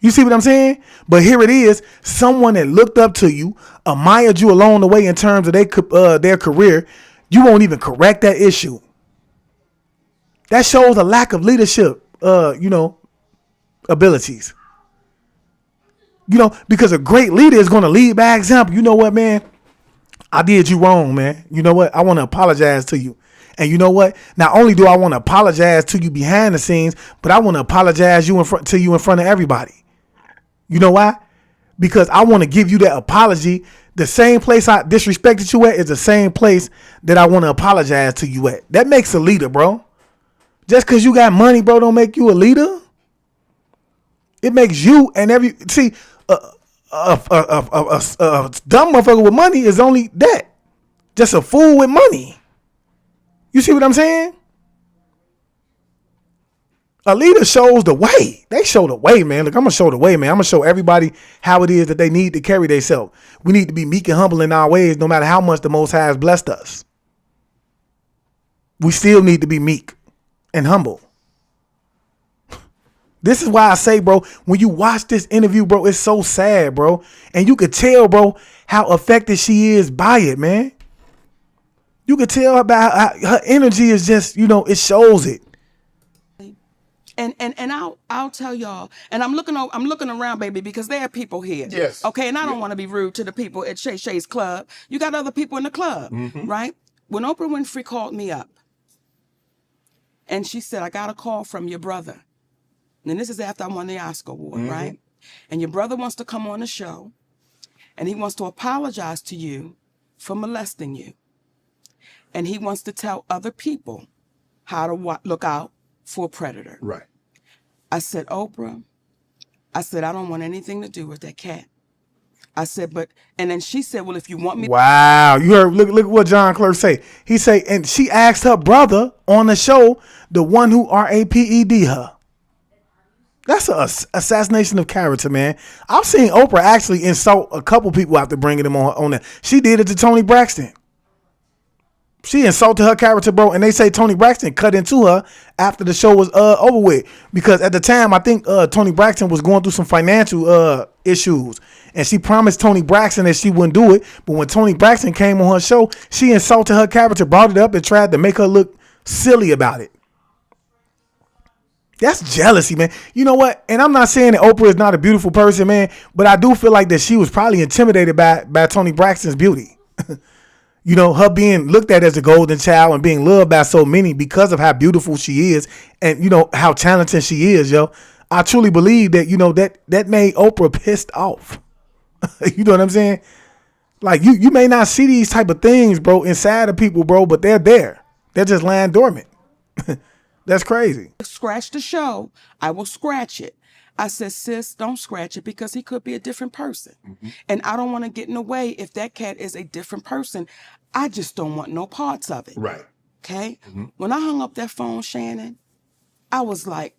You see what I'm saying? But here it is, someone that looked up to you, admired you along the way in terms of their career, you won't even correct that issue. That shows a lack of leadership, abilities. Because a great leader is going to lead by example. You know what, man? I did you wrong, man. You know what? I want to apologize to you. And you know what? Not only do I want to apologize to you behind the scenes, but I want to apologize to you in front of everybody. You know why? Because I want to give you that apology. The same place I disrespected you at is the same place that I want to apologize to you at. That makes a leader, bro. Just because you got money, bro, don't make you a leader. It makes you and a dumb motherfucker with money is only that. Just a fool with money. You see what I'm saying? A leader shows the way. They show the way, man. Look, I'm going to show the way, man. I'm going to show everybody how it is that they need to carry themselves. We need to be meek and humble in our ways, no matter how much the Most High has blessed us. We still need to be meek and humble. This is why I say, bro, when you watch this interview, bro, it's so sad, bro. And you could tell, bro, how affected she is by it, man. You could tell about how her energy is just, it shows it. And I'll tell y'all, and I'm looking around, baby, because there are people here. Yes. Okay, and I don't want to be rude to the people at Shay Shay's club. You got other people in the club, right? When Oprah Winfrey called me up, And she said, I got a call from your brother. And this is after I won the Oscar award, right? And your brother wants to come on the show, and he wants to apologize to you for molesting you. And he wants to tell other people how to look out for a predator. Right. I said, Oprah, I said, I don't want anything to do with that cat. I said, and then she said, well, if you want me. Wow. You heard, look what John Clerk say. He say, and she asked her brother on the show, the one who raped her. That's an assassination of character, man. I've seen Oprah actually insult a couple people after bringing them on that. She did it to Toni Braxton. She insulted her character, bro, and they say Toni Braxton cut into her after the show was over with. Because at the time, I think Toni Braxton was going through some financial issues. And she promised Toni Braxton that she wouldn't do it. But when Toni Braxton came on her show, she insulted her character, brought it up, and tried to make her look silly about it. That's jealousy, man. You know what? And I'm not saying that Oprah is not a beautiful person, man, but I do feel like that she was probably intimidated by Toni Braxton's beauty. You know, her being looked at as a golden child and being loved by so many because of how beautiful she is and, you know, how talented she is, yo. I truly believe that, you know, that made Oprah pissed off. You know what I'm saying? Like, you may not see these type of things, bro, inside of people, bro, but they're there. They're just lying dormant. That's crazy. Scratch the show. I will scratch it. I said, sis, don't scratch it because he could be a different person. And I don't want to get in the way if that cat is a different person. I just don't want no parts of it. Right. Okay? When I hung up that phone, Shannon, I was like,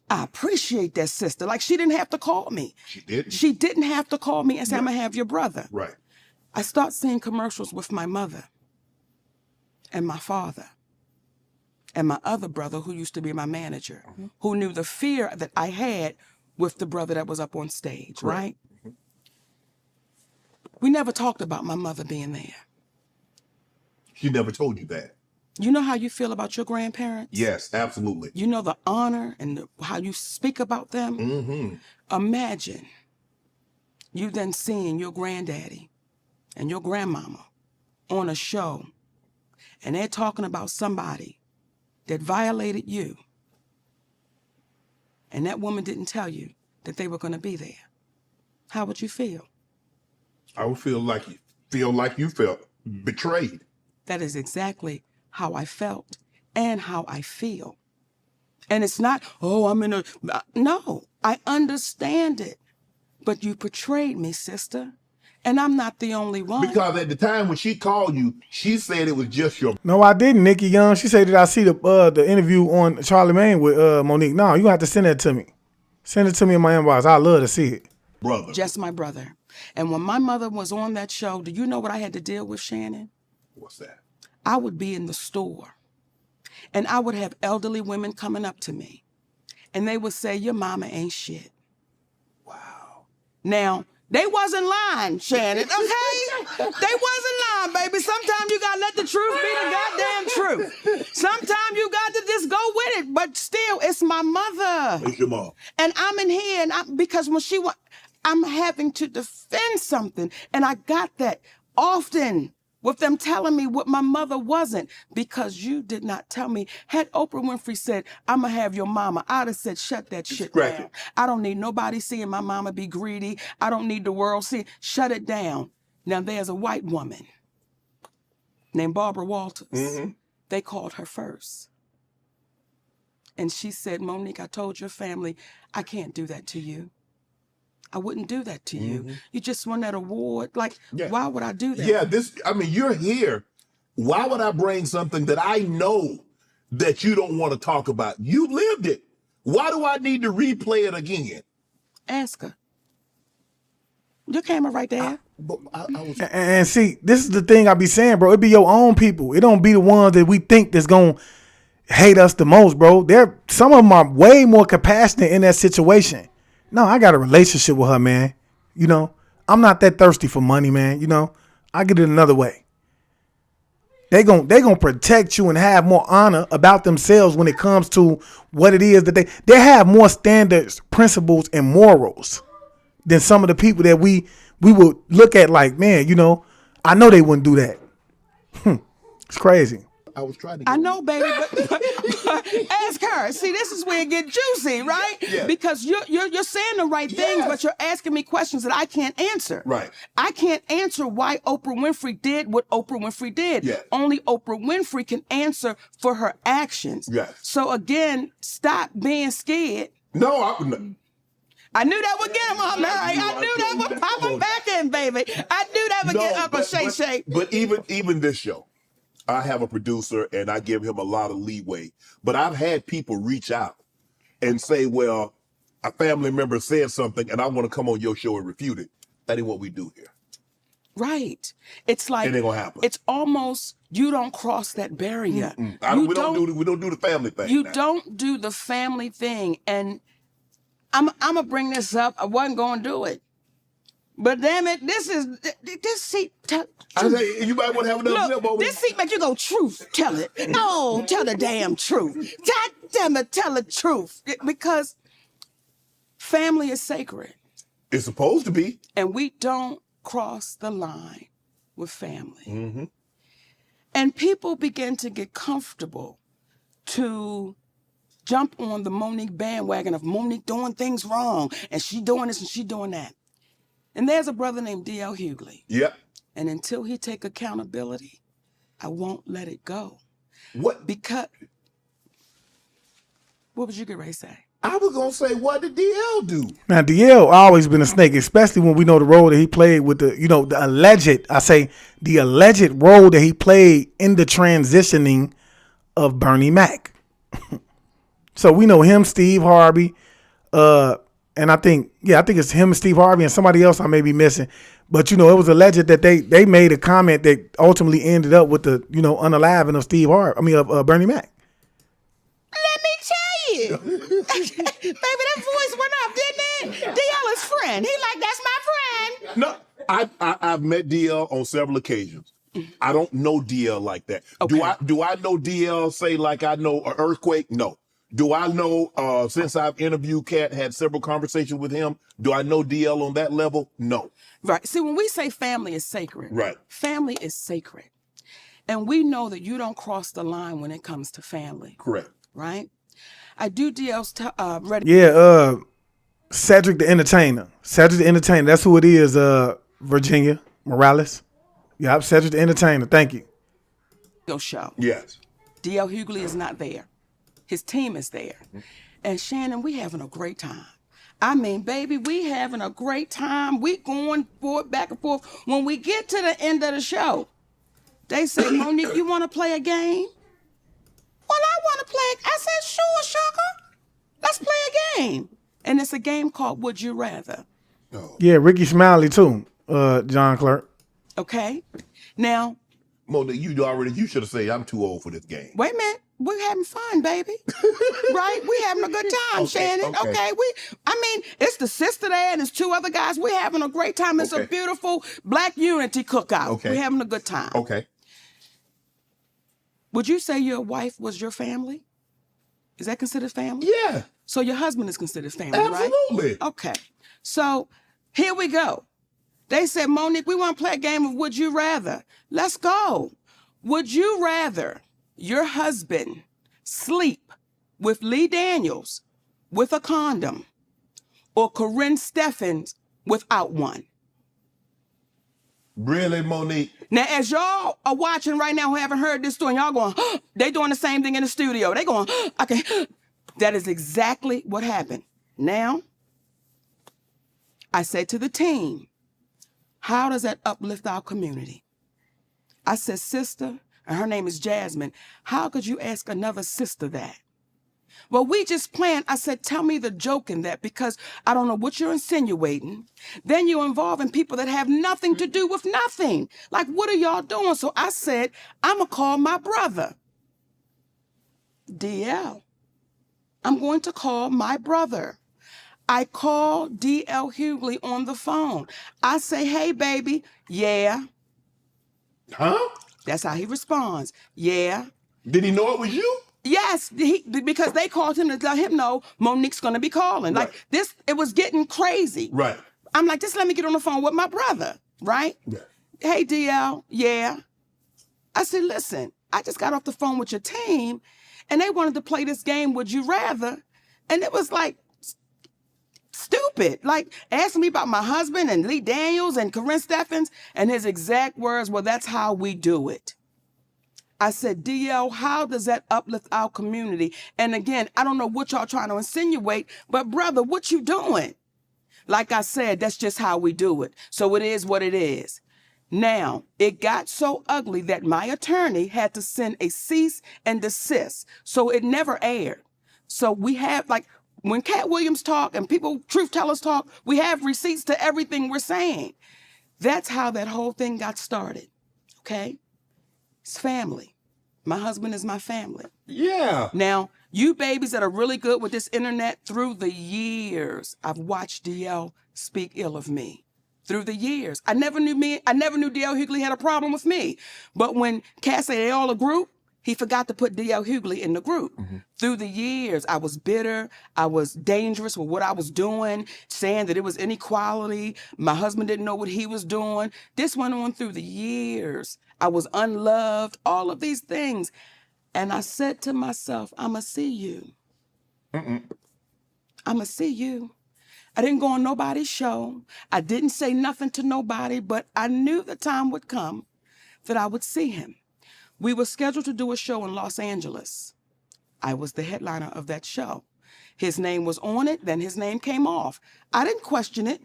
I appreciate that sister. Like, she didn't have to call me. She didn't. She didn't have to call me and say, I'm going to have your brother. Right. I start seeing commercials with my mother and my father and my other brother who used to be my manager, who knew the fear that I had with the brother that was up on stage, right? We never talked about my mother being there. She never told you that. You know how you feel about your grandparents? Yes, absolutely. You know the honor and how you speak about them? Imagine you then seeing your granddaddy and your grandmama on a show, and they're talking about somebody that violated you, and that woman didn't tell you that they were going to be there. How would you feel? I would feel like you felt betrayed. That is exactly how I felt and how I feel. And it's not, no, I understand it. But you betrayed me, sister. And I'm not the only one. Because at the time when she called you, she said it was just your... No, I didn't, Nikki Young. She said that I see the interview on Charlamagne with Monique. No, you have to send that to me. Send it to me in my inbox. I'd love to see it. Brother. Just my brother. And when my mother was on that show, do you know what I had to deal with, Shannon? What's that? I would be in the store, and I would have elderly women coming up to me, and they would say, your mama ain't shit. Wow. Now, they wasn't lying, Shannon, okay? They wasn't lying, baby. Sometimes you gotta let the truth be the goddamn truth. Sometimes you got to just go with it, but still, it's my mother. It's your mom. And I'm in here, and because when she went, I'm having to defend something, and I got that often with them telling me what my mother wasn't, because you did not tell me. Had Oprah Winfrey said, I'm going to have your mama, I'd have said, shut that shit down. I don't need nobody seeing my mama be greedy. I don't need the world seeing. Shut it down. Now, there's a white woman named Barbara Walters. They called her first. And she said, Monique, I told your family, I can't do that to you. I wouldn't do that to you. You just won that award. Like, why would I do that? Yeah, you're here. Why would I bring something that I know that you don't want to talk about? You lived it. Why do I need to replay it again? Ask her. Your camera right there. And see, this is the thing I be saying, bro. It be your own people. It don't be the ones that we think that's going to hate us the most, bro. Some of them are way more compassionate in that situation. No, I got a relationship with her, man. You know, I'm not that thirsty for money, man. You know, I get it another way. They gonna protect you and have more honor about themselves when it comes to what it is that they have more standards, principles, and morals than some of the people that we would look at like, man, you know, I know they wouldn't do that. It's crazy. I was trying to. I know, baby, but ask her. See, this is where it get juicy, right? Yeah. Because you're saying the right things, but you're asking me questions that I can't answer. Right. I can't answer why Oprah Winfrey did what Oprah Winfrey did. Yeah. Only Oprah Winfrey can answer for her actions. Yes. So again, stop being scared. No, I knew that would get him on there. I knew that would pop him back in, baby. I knew that would get up a shake. But even this show, I have a producer and I give him a lot of leeway. But I've had people reach out and say, well, a family member said something and I want to come on your show and refute it. That ain't what we do here. Right. It's like, it ain't gonna happen. It's almost, you don't cross that barrier. We don't do the family thing. You don't do the family thing. And I'm gonna bring this up. I wasn't gonna do it. But damn it, this seat. I say you might want to have another Look, this seat make you go, truth, tell it. No, tell the damn truth. God damn it, tell the truth. Because family is sacred. It's supposed to be. And we don't cross the line with family. Mm-hmm. And people begin to get comfortable to jump on the Monique bandwagon of Monique doing things wrong, and she doing this and she doing that. And there's a brother named DL Hughley. Yep. And until he take accountability, I won't let it go. What? Because, what would you get ready to say? I was going to say, what did DL do? Now, DL always been a snake, especially when we know the role that he played with the alleged role that he played in the transitioning of Bernie Mac. So we know him, Steve Harvey, and I think it's him, Steve Harvey, and somebody else I may be missing. But, it was alleged that they made a comment that ultimately ended up with the, unaliving of Bernie Mac. Let me tell you. Baby, that voice went up, didn't it? DL is friend. He like, that's my friend. No, I've met DL on several occasions. I don't know DL like that. Okay. Do I know DL say like I know an earthquake? No. Do I know, since I've interviewed Kat, had several conversations with him, do I know DL on that level? No. Right. See, when we say family is sacred, right? Family is sacred. And we know that you don't cross the line when it comes to family. Correct. Right? I do DL's ready. Yeah, Cedric the Entertainer. Cedric the Entertainer. That's who it is, Virginia Morales. Yep, Cedric the Entertainer. Thank you. Show. Yes. DL Hughley is not there. His team is there. And Shannon, we having a great time. I mean, baby, we having a great time. We going forward, back and forth. When we get to the end of the show, they say, Monique, you want to play a game? Well, I want to play. I said, sure, sugar. Let's play a game. And it's a game called Would You Rather. Oh. Yeah, Ricky Smiley too, John Clark. Okay. Now, Monique, you should have said I'm too old for this game. Wait a minute. We're having fun, baby. Right? We're having a good time, Shannon. Okay. It's the sister there and there's two other guys. We're having a great time. It's a beautiful Black unity cookout. Okay. We're having a good time. Okay. Would you say your wife was your family? Is that considered family? Yeah. So your husband is considered family, Absolutely. right? Okay. So here we go. They said, Monique, we want to play a game of Would You Rather. Let's go. Would you rather your husband sleep with Lee Daniels with a condom or Corinne Steffens without one? Really, Monique? Now, as y'all are watching right now who haven't heard this story, y'all going, they doing the same thing in the studio. They going, okay. That is exactly what happened. Now, I said to the team, how does that uplift our community? I said, sister, and her name is Jasmine, how could you ask another sister that? Well, we just planned. I said, tell me the joke in that, because I don't know what you're insinuating. Then you're involving people that have nothing to do with nothing. Like, what are y'all doing? So I said, I'm going to call my brother. DL. I'm going to call my brother. I call DL Hughley on the phone. I say, hey, baby. Yeah. Huh? That's how he responds. Yeah. Did he know it was you? Yes, because they called him to let him know Monique's going to be calling. Right. Like this, it was getting crazy. Right. I'm like, just let me get on the phone with my brother, right? Yeah. Hey, DL, yeah. I said, listen, I just got off the phone with your team and they wanted to play this game, Would You Rather? And it was like stupid, like asking me about my husband and Lee Daniels and Corinne Steffens. And his exact words, well, that's how we do it. I said, DL, how does that uplift our community? And again, I don't know what y'all trying to insinuate, but brother, what you doing? Like I said, that's just how we do it. So it is what it is. Now, it got so ugly that my attorney had to send a cease and desist. So it never aired. So we have, like, when Cat Williams talk and people, truth tellers talk, we have receipts to everything we're saying. That's how that whole thing got started, okay? It's family. My husband is my family. Yeah. Now, you babies that are really good with this internet, through the years, I've watched DL speak ill of me. Through the years. I never knew DL Hughley had a problem with me. But when Cat said they all a group, he forgot to put DL Hughley in the group. Through the years, I was bitter. I was dangerous with what I was doing, saying that it was inequality. My husband didn't know what he was doing. This went on through the years. I was unloved, all of these things. And I said to myself, I'ma see you. I'ma see you. I didn't go on nobody's show. I didn't say nothing to nobody, but I knew the time would come that I would see him. We were scheduled to do a show in Los Angeles. I was the headliner of that show. His name was on it, then his name came off. I didn't question it,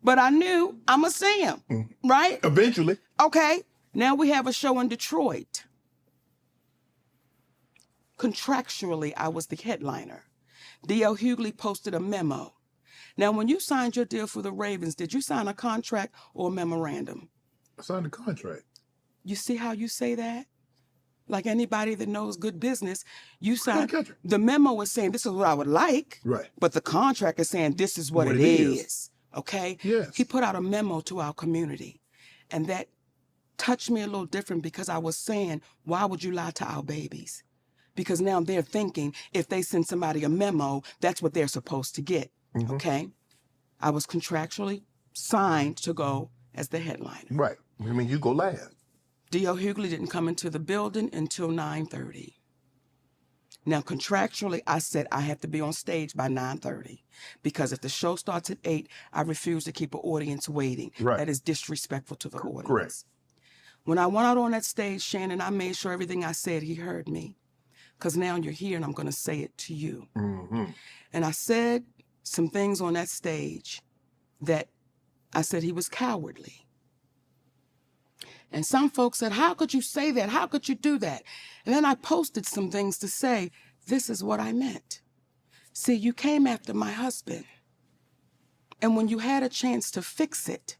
but I knew I'ma see him, right? Eventually. Okay, now we have a show in Detroit. Contractually, I was the headliner. DL Hughley posted a memo. Now, when you signed your deal for the Ravens, did you sign a contract or a memorandum? I signed a contract. You see how you say that? Like anybody that knows good business, you sign. The memo is saying this is what I would like, right? But the contract is saying this is what it is. Okay? Yes. He put out a memo to our community, and that touched me a little different because I was saying, why would you lie to our babies? Because now they're thinking if they send somebody a memo, that's what they're supposed to get. Okay? I was contractually signed to go as the headliner. Right. I mean, you go last. DL Hughley didn't come into the building until 9:30. Now, contractually, I said I have to be on stage by 9:30 because if the show starts at 8, I refuse to keep an audience waiting. Right. That is disrespectful to the audience. Correct. When I went out on that stage, Shannon, I made sure everything I said, he heard me. Because now you're here and I'm going to say it to you. And I said some things on that stage that I said he was cowardly. And some folks said, how could you say that? How could you do that? And then I posted some things to say, this is what I meant. See, you came after my husband. And when you had a chance to fix it,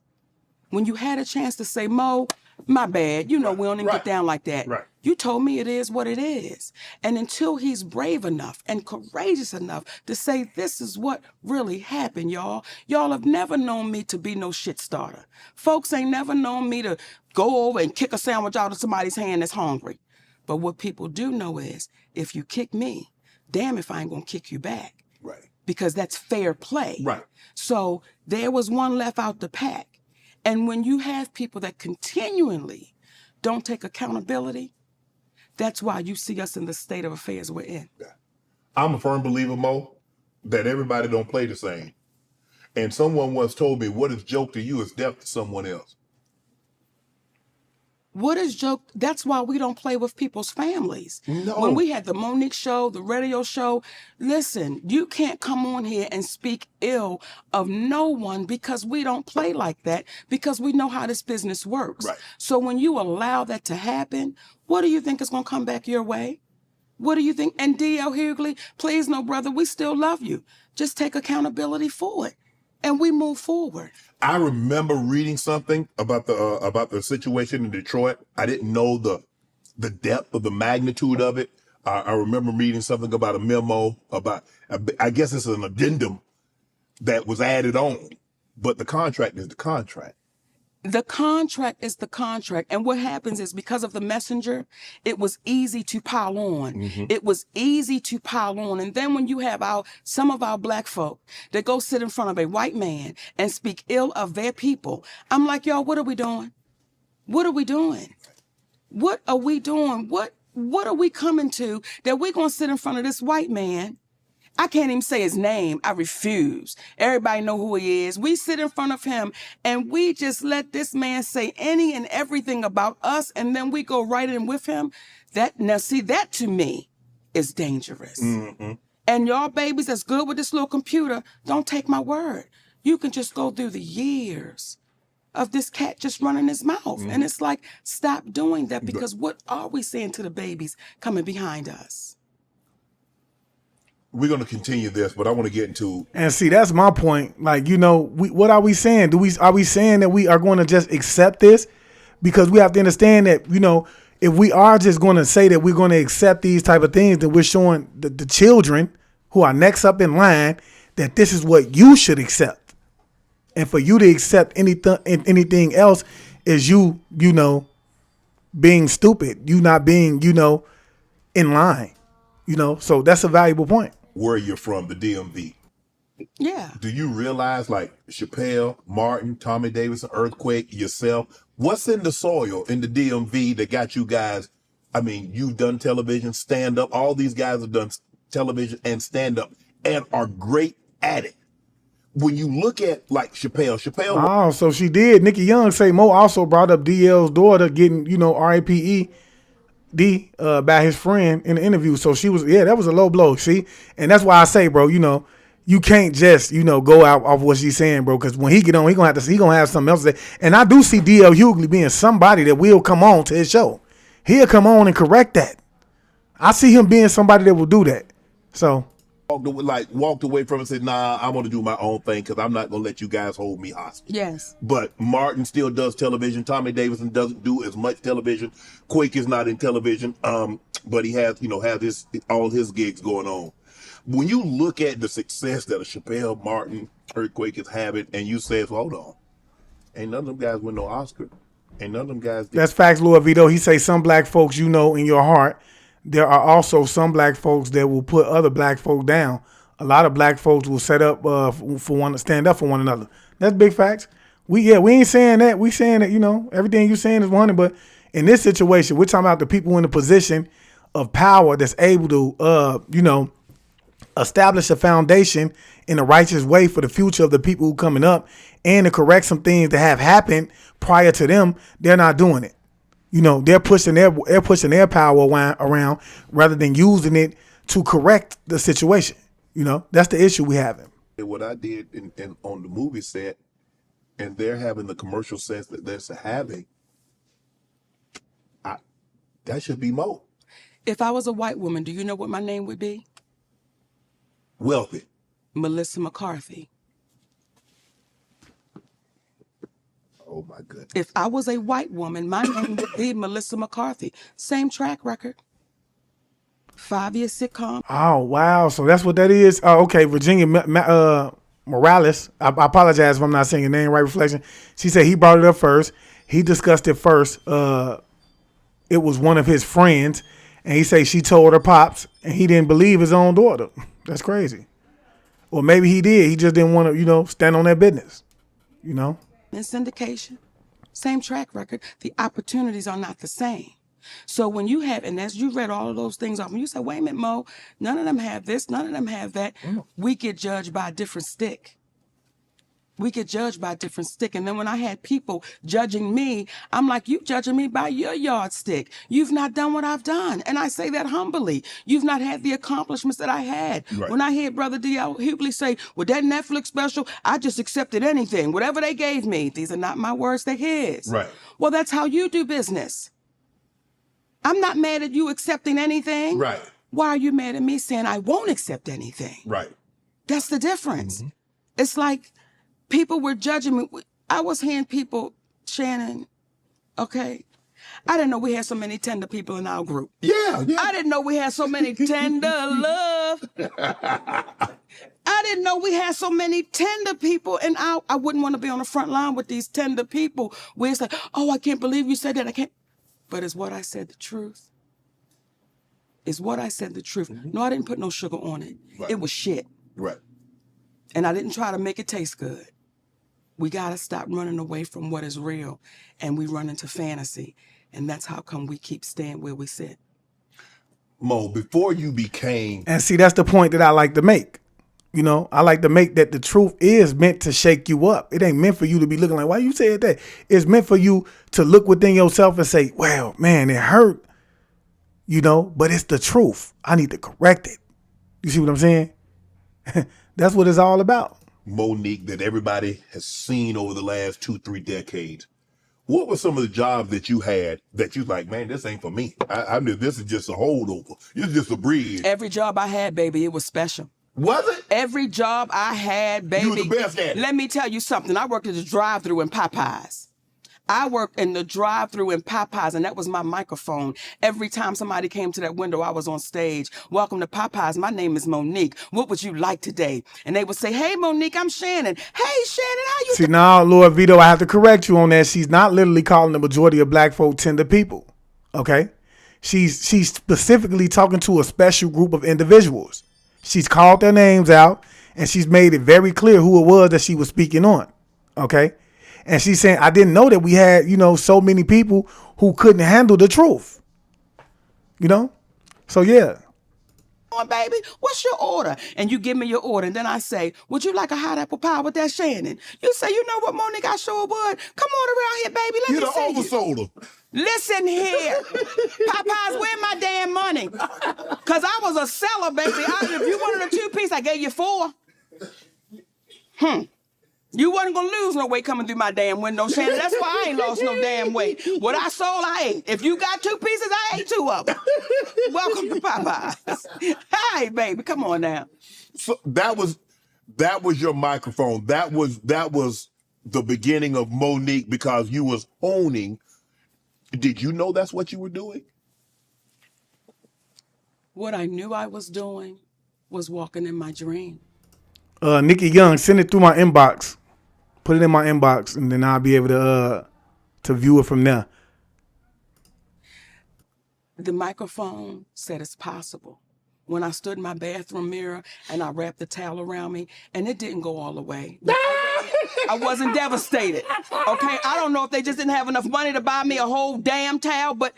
when you had a chance to say, Mo, my bad, you know, we don't even get down like that. Right. You told me it is what it is. And until he's brave enough and courageous enough to say, this is what really happened, y'all. Y'all have never known me to be no shit starter. Folks ain't never known me to go over and kick a sandwich out of somebody's hand that's hungry. But what people do know is, if you kick me, damn if I ain't gonna kick you back. Right. Because that's fair play. Right. So there was one left out the pack. And when you have people that continually don't take accountability, that's why you see us in the state of affairs we're in. I'm a firm believer, Mo, that everybody don't play the same. And someone once told me, what is joke to you is death to someone else. What is joke? That's why we don't play with people's families. No. When we had the Monique show, the radio show, listen, you can't come on here and speak ill of no one because we don't play like that because we know how this business works. Right. So when you allow that to happen, what do you think is going to come back your way? What do you think? And DL Hughley, please, no, brother, we still love you. Just take accountability for it. And we move forward. I remember reading something about the situation in Detroit. I didn't know the depth of the magnitude of it. I remember reading something about a memo about, I guess it's an addendum that was added on, but the contract is the contract. The contract is the contract. And what happens is because of the messenger, it was easy to pile on. Mm-hmm. It was easy to pile on. And then when you have some of our black folk that go sit in front of a white man and speak ill of their people, I'm like, y'all, what are we doing? What are we doing? What are we doing? what are we coming to that we're going to sit in front of this white man? I can't even say his name. I refuse. Everybody know who he is. We sit in front of him and we just let this man say any and everything about us, and then we go right in with him. Now see, that to me is dangerous. Mm-hmm. And y'all babies that's good with this little computer, don't take my word. You can just go through the years of this cat just running his mouth. Mm-hmm. And it's like, stop doing that, because what are we saying to the babies coming behind us? We're going to continue this, but I want to get into... And see, that's my point. Like, you know, what are we saying? Are we saying that we are going to just accept this? Because we have to understand that, you know, if we are just going to say that we're going to accept these type of things, then we're showing the children who are next up in line that this is what you should accept. And for you to accept anything else is you know, being stupid. You not being, you know, in line. You know, so that's a valuable point. Where you're from, the DMV. Yeah. Do you realize, like, Chappelle, Martin, Tommy Davis, Earthquake, yourself, what's in the soil in the DMV that got you guys? I mean, you've done television, stand up. All these guys have done television and stand up and are great at it. When you look at, like, Chappelle. Oh, so she did. Nikki Young say Mo also brought up DL's daughter getting, you know, RAPE. By his friend in the interview. So she was, that was a low blow. See? And that's why I say, bro, you know, you can't just, you know, go out off what she's saying, bro, because when he get on, he gonna have something else to say. And I do see DL Hughley being somebody that will come on to his show. He'll come on and correct that. I see him being somebody that will do that. So walked away from it and said, nah, I'm going to do my own thing because I'm not going to let you guys hold me hostage. Yes. But Martin still does television. Tommy Davidson doesn't do as much television. Quake is not in television, but he has, you know, all his gigs going on. When you look at the success that a Chappelle, Martin, Earthquake is having, and you say, well, hold on, ain't none of them guys win no Oscar. Ain't none of them guys. That's facts, Louis Vito. He say some black folks, you know, in your heart. There are also some black folks that will put other black folks down. A lot of black folks will stand up for one another. That's big facts. We ain't saying that. We saying that, you know, everything you saying is 100. But in this situation, we're talking about the people in the position of power that's able to, you know, establish a foundation in a righteous way for the future of the people who coming up, and to correct some things that have happened prior to them. They're not doing it. You know, they're pushing their power around rather than using it to correct the situation. You know, that's the issue we having. What I did in on the movie set, and they're having the commercial sets that they're having, that should be Mo. If I was a white woman, do you know what my name would be? Wealthy. Melissa McCarthy. Oh my goodness. If I was a white woman, my name would be Melissa McCarthy. Same track record. 5-year sitcom. Oh, wow. So that's what that is. Oh, okay. Virginia Morales. I apologize if I'm not saying your name right, Reflection. She said he brought it up first. He discussed it first. It was one of his friends. And he said she told her pops, and he didn't believe his own daughter. That's crazy. Or maybe he did. He just didn't want to, you know, stand on that business. You know? In syndication, same track record, the opportunities are not the same. So when you have, and as you read all of those things off, and you say, wait a minute, Mo, none of them have this, none of them have that, we get judged by a different stick. We get judged by a different stick. And then when I had people judging me, I'm like, you judging me by your yardstick. You've not done what I've done. And I say that humbly. You've not had the accomplishments that I had. Right. When I hear Brother DL Hughley say, with that Netflix special, I just accepted anything, whatever they gave me. These are not my words, they're his. Right. Well, that's how you do business. I'm not mad at you accepting anything. Right. Why are you mad at me saying I won't accept anything? Right. That's the difference. Mm-hmm. It's like, people were judging me. I was hearing people, Shannon, okay? I didn't know we had so many tender people in our group. Yeah. I didn't know we had so many tender love. I didn't know we had so many tender people, and I wouldn't want to be on the front line with these tender people where it's like, oh, I can't believe you said that. I can't. But is what I said the truth? Is what I said the truth? Mm-hmm. No, I didn't put no sugar on it. Right. It was shit. Right. And I didn't try to make it taste good. We got to stop running away from what is real, and we run into fantasy. And that's how come we keep staying where we sit. Mo, before you became, And see, that's the point that I like to make. You know, I like to make that the truth is meant to shake you up. It ain't meant for you to be looking like, why you said that? It's meant for you to look within yourself and say, well, man, it hurt, you know, but it's the truth. I need to correct it. You see what I'm saying? That's what it's all about. Monique, that everybody has seen over the last 2-3 decades, what were some of the jobs that you had that you like, man, this ain't for me? I knew this is just a holdover. This is just a bridge. Every job I had, baby, it was special. Was it? Every job I had, baby. You were the best at it. Let me tell you something. I worked at the drive-thru in Popeyes. I worked in the drive-thru in Popeyes, and that was my microphone. Every time somebody came to that window, I was on stage. Welcome to Popeyes. My name is Monique. What would you like today? And they would say, hey, Monique, I'm Shannon. Hey, Shannon, how you See, now, Lord Vito, I have to correct you on that. She's not literally calling the majority of black folk tender people, okay? She's specifically talking to a special group of individuals. She's called their names out, and she's made it very clear who it was that she was speaking on, okay? And she's saying, I didn't know that we had, you know, so many people who couldn't handle the truth, you know? So, yeah. Baby, what's your order? And you give me your order, and then I say, would you like a hot apple pie with that Shannon? You say, you know what, Monique, I sure would. Come on around here, baby. Let me see you. You're the oversoulder. Listen here. Popeyes, where my damn money? Because I was a seller, baby. If you wanted a 2-piece, I gave you 4. You wasn't going to lose no weight coming through my damn window, Shannon. That's why I ain't lost no damn weight. What I sold, I ate. If you got 2 pieces, I ate 2 of them. Welcome to Popeyes. Hey, baby, come on now. So that was your microphone. That was the beginning of Monique, because you was owning. Did you know that's what you were doing? What I knew I was doing was walking in my dream. Nikki Young, send it through my inbox. Put it in my inbox, and then I'll be able to view it from there. The microphone said it's possible. When I stood in my bathroom mirror and I wrapped the towel around me, and it didn't go all the way. I wasn't devastated. Okay, I don't know if they just didn't have enough money to buy me a whole damn towel, but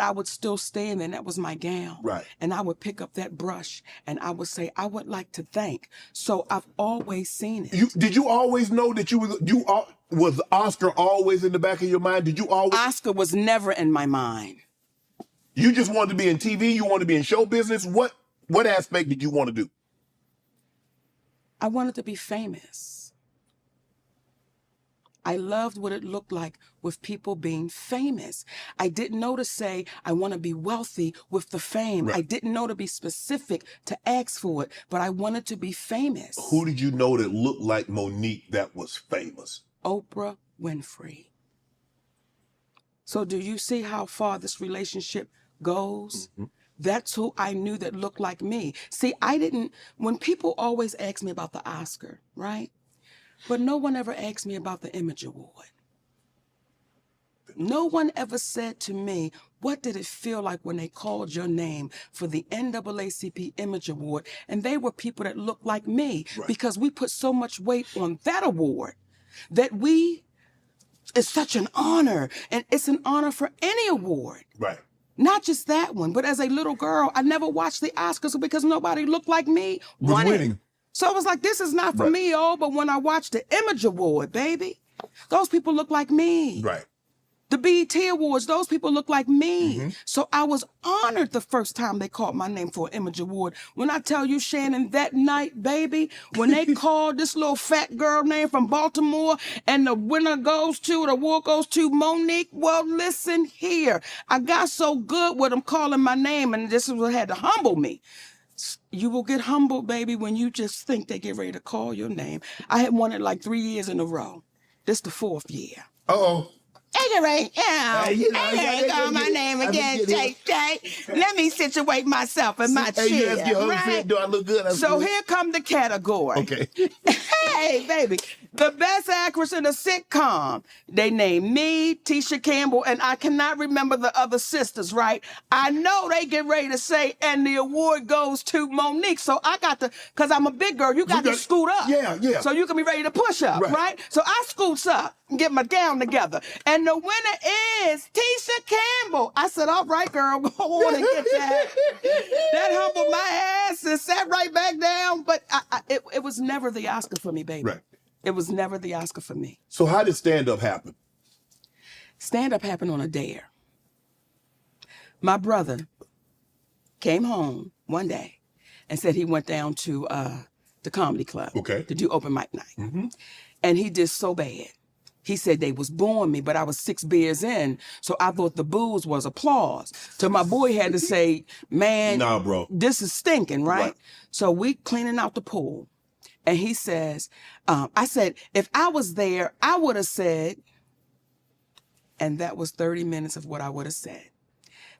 I would still stand there, and that was my gown. Right. And I would pick up that brush, and I would say, I would like to thank. So I've always seen it. Did you always know that was Oscar always in the back of your mind? Did you always? Oscar was never in my mind. You just wanted to be in TV? You wanted to be in show business? What aspect did you want to do? I wanted to be famous. I loved what it looked like with people being famous. I didn't know to say, I want to be wealthy with the fame. Right. I didn't know to be specific to ask for it, but I wanted to be famous. Who did you know that looked like Monique that was famous? Oprah Winfrey. So do you see how far this relationship goes? Mm-hmm. That's who I knew that looked like me. See, when people always ask me about the Oscar, right? But no one ever asked me about the Image Award. No one ever said to me, what did it feel like when they called your name for the NAACP Image Award? And they were people that looked like me, right, because we put so much weight on that award that it's such an honor. And it's an honor for any award. Right. Not just that one, but as a little girl, I never watched the Oscars because nobody looked like me winning. So I was like, this is not for me, but when I watched the Image Award, baby, those people look like me. Right. The BET Awards, those people look like me. Mm-hmm. So I was honored the first time they called my name for an Image Award. When I tell you, Shannon, that night, baby, when they called this little fat girl name from Baltimore and the award goes to Monique, well, listen here. I got so good with them calling my name, and this is what had to humble me. You will get humbled, baby, when you just think they get ready to call your name. I had won it like 3 years in a row. This the 4th year. Uh-oh. Anyway, call my name again, Jay. Let me situate myself in my chair. You ask your husband, do I look good? So here come the category. Okay. Hey, baby. The best actress in a sitcom. They named me, Tisha Campbell, and I cannot remember the other sisters, right? I know they get ready to say, and the award goes to Monique. So I got to, because I'm a big girl, you got to scoot up. Yeah. So you can be ready to push up, right? So I scoots up and get my gown together. And the winner is Tisha Campbell. I said, all right, girl, go on and get that. That humbled my ass and sat right back down. But it was never the Oscar for me, baby. Right. It was never the Oscar for me. So how did stand-up happen? Stand-up happened on a dare. My brother came home one day and said he went down to the comedy club to do open mic night. Mm-hmm. And he did so bad. He said they was booing me, but I was 6 beers in, so I thought the booze was applause. So my boy had to say, man, nah, bro, this is stinking, right? So we cleaning out the pool. And he says, I said, if I was there, I would have said, and that was 30 minutes of what I would have said.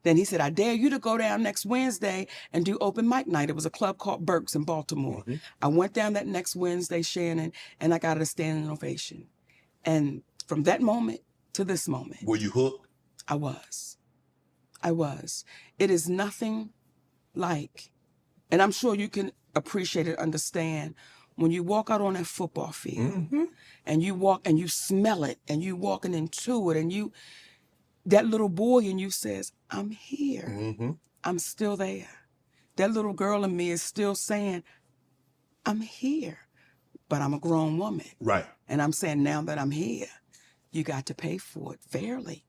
Then he said, I dare you to go down next Wednesday and do open mic night. It was a club called Burke's in Baltimore. Mm-hmm. I went down that next Wednesday, Shannon, and I got a standing ovation. And from that moment to this moment. Were you hooked? I was. It is nothing like, and I'm sure you can appreciate it, understand, when you walk out on that football field and you walk and you smell it and you walking into it and you, that little boy in you says, I'm here. Mm-hmm. I'm still there. That little girl in me is still saying, I'm here, but I'm a grown woman. Right. And I'm saying now that I'm here, you got to pay for it fairly.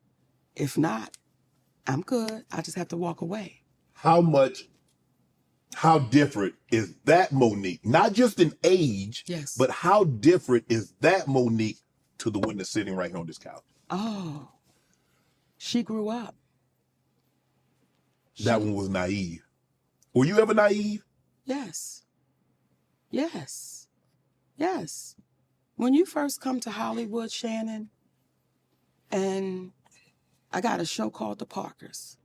If not, I'm good. I just have to walk away. How different is that Monique? Not just in age, yes, but how different is that Monique to the one that's sitting right here on this couch? Oh, she grew up. That one was naive. Were you ever naive? Yes. Yes. Yes. When you first come to Hollywood, Shannon, and I got a show called The Parkers.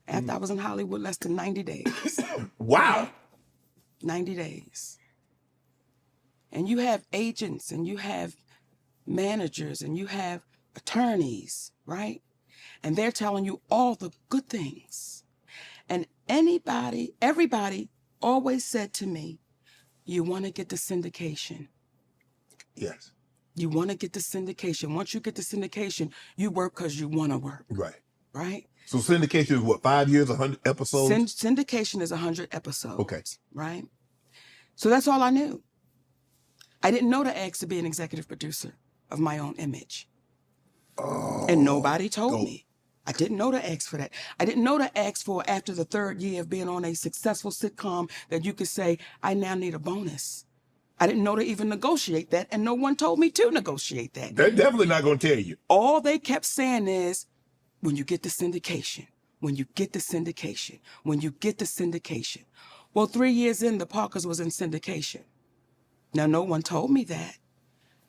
After I was in Hollywood less than 90 days. Wow. 90 days. And you have agents and you have managers and you have attorneys, right? And they're telling you all the good things. And everybody always said to me, you want to get the syndication. Yes. You want to get the syndication. Once you get the syndication, you work because you want to work. Right. Right? So syndication is what, 5 years, 100 episodes? Syndication is 100 episodes. Okay. Right? So that's all I knew. I didn't know to ask to be an executive producer of my own image. Oh, and nobody told me. I didn't know to ask for that. I didn't know to ask for, after the 3rd year of being on a successful sitcom, that you could say, I now need a bonus. I didn't know to even negotiate that, and no one told me to negotiate that. They're definitely not going to tell you. All they kept saying is, when you get the syndication, when you get the syndication, when you get the syndication. Well, 3 years in, the Parkers was in syndication. Now, no one told me that.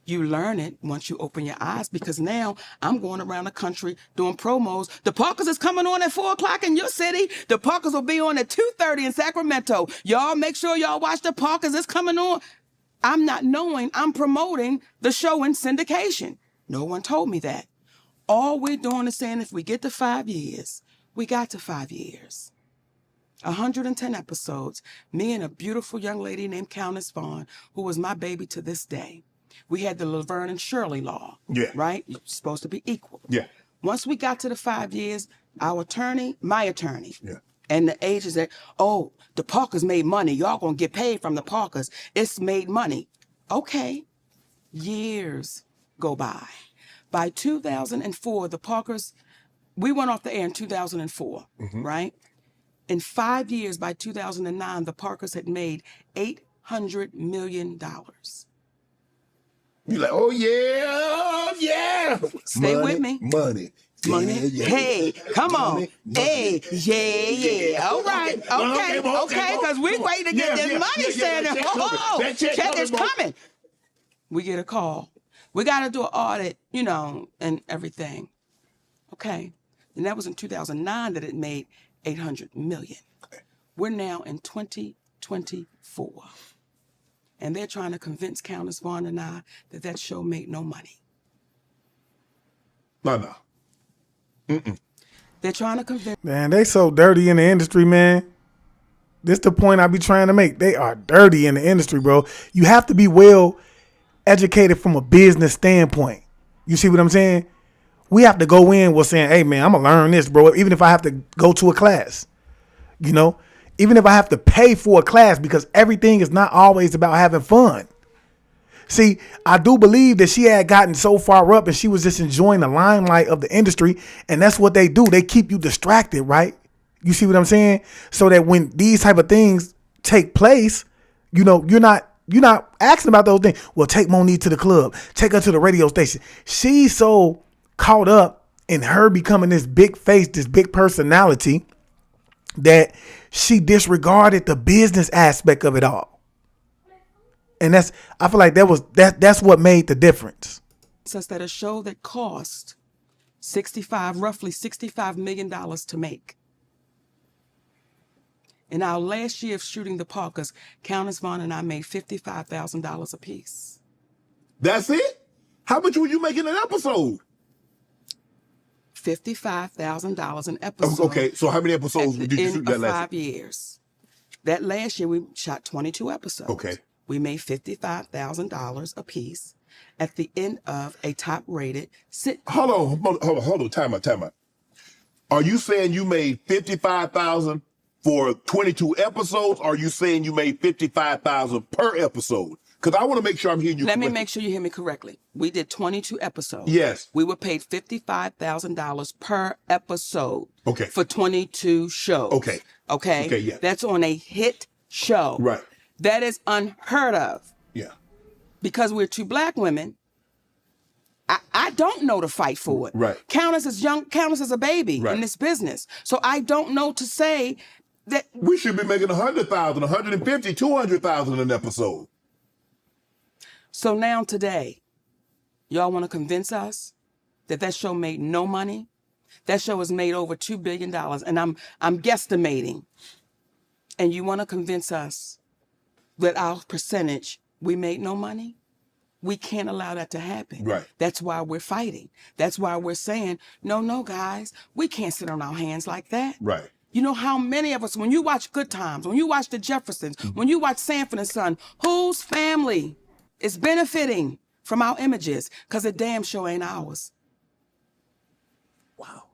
You learn it once you open your eyes, because now I'm going around the country doing promos. The Parkers is coming on at 4 o'clock in your city. The Parkers will be on at 2:30 in Sacramento. Y'all make sure y'all watch the Parkers. It's coming on. I'm not knowing I'm promoting the show in syndication. No one told me that. All we're doing is saying if we get to 5 years, we got to 5 years. 110 episodes, me and a beautiful young lady named Countess Vaughn, who was my baby to this day. We had the Laverne and Shirley law, right? You're supposed to be equal. Yeah. Once we got to the 5 years, our attorney, my attorney, and the agents said, oh, the Parkers made money. Y'all gonna get paid from the Parkers. It's made money. Okay. Years go by. By 2004, the Parkers, we went off the air in 2004, right? In 5 years, by 2009, the Parkers had made $800 million. You're like, oh, yeah. Stay with me. Money. Yeah. Hey, come on. Hey, yeah. All right. Okay. Because we're waiting to get this money, Shannon. Check is coming. We get a call. We got to do an audit, and everything. Okay. And that was in 2009 that it made $800 million. We're now in 2024. And they're trying to convince Countess Vaughn and I that show made no money. No. They're trying to convince. Man, they so dirty in the industry, man. This the point I be trying to make. They are dirty in the industry, bro. You have to be well educated from a business standpoint. You see what I'm saying? We have to go in with saying, hey, man, I'm going to learn this, bro, even if I have to go to a class, you know, even if I have to pay for a class, because everything is not always about having fun. See, I do believe that she had gotten so far up and she was just enjoying the limelight of the industry. And that's what they do. They keep you distracted, right? You see what I'm saying? So that when these type of things take place, you know, you're not asking about those things. Well, take Monique to the club, take her to the radio station. She's so caught up in her becoming this big face, this big personality, that she disregarded the business aspect of it all. And I feel like that's what made the difference. Says that a show that cost roughly $65 million to make. In our last year of shooting the Parkers, Countess Vaughn and I made $55,000 apiece. That's it? How much were you making an episode? $55,000 an episode. Okay, so how many episodes did you shoot that last 5 years. That last year we shot 22 episodes. Okay. We made $55,000 apiece at the end of a top-rated sitcom. Hold on, time out. Are you saying you made $55,000 for 22 episodes, or are you saying you made $55,000 per episode? Because I want to make sure I'm hearing you correctly. Let me make sure you hear me correctly. We did 22 episodes. Yes. We were paid $55,000 per episode. Okay. For 22 shows. Okay. Okay, yeah. That's on a hit show. Right. That is unheard of. Yeah. Because we're two black women. I don't know to fight for it. Right. Countess is a baby in this business. So I don't know to say that we should be making $100,000, $150,000, $200,000 an episode. So now today, y'all want to convince us that show made no money? That show has made over $2 billion, and I'm guesstimating. And you want to convince us that our percentage, we made no money? We can't allow that to happen. Right. That's why we're fighting. That's why we're saying, no, guys, we can't sit on our hands like that. Right. You know how many of us, when you watch Good Times, when you watch The Jeffersons, when you watch Sanford and Son, whose family is benefiting from our images? Because the damn show ain't ours. Wow.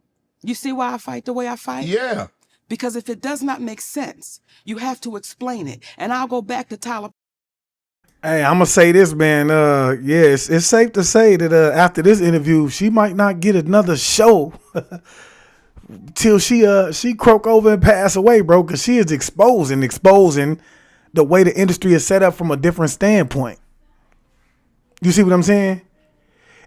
You see why I fight the way I fight? Yeah. Because if it does not make sense, you have to explain it. And I'll go back to Tyler. Hey, I'm gonna say this, man. Yes, it's safe to say that after this interview, she might not get another show till she croak over and pass away, bro. Because she is exposing the way the industry is set up from a different standpoint. You see what I'm saying?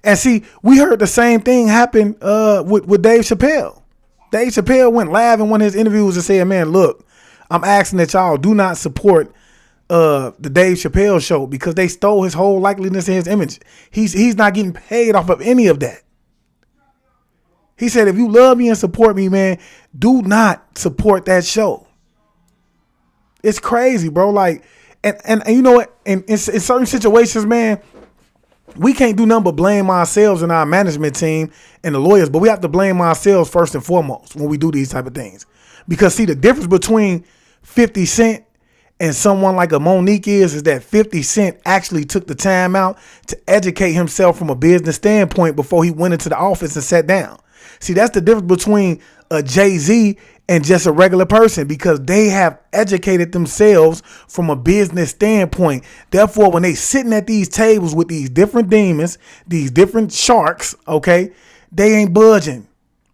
And see, we heard the same thing happen with Dave Chappelle. Dave Chappelle went live in one of his interviews and said, man, look, I'm asking that y'all do not support the Dave Chappelle show because they stole his whole likeliness and his image. He's not getting paid off of any of that. He said, if you love me and support me, man, do not support that show. It's crazy, bro. Like, and you know what? In certain situations, man, we can't do nothing but blame ourselves and our management team and the lawyers, but we have to blame ourselves first and foremost when we do these type of things. Because see, the difference between 50 Cent and someone like a Monique is that 50 Cent actually took the time out to educate himself from a business standpoint before he went into the office and sat down. See, that's the difference between a Jay-Z and just a regular person, because they have educated themselves from a business standpoint. Therefore, when they sitting at these tables with these different demons, these different sharks, okay, they ain't budging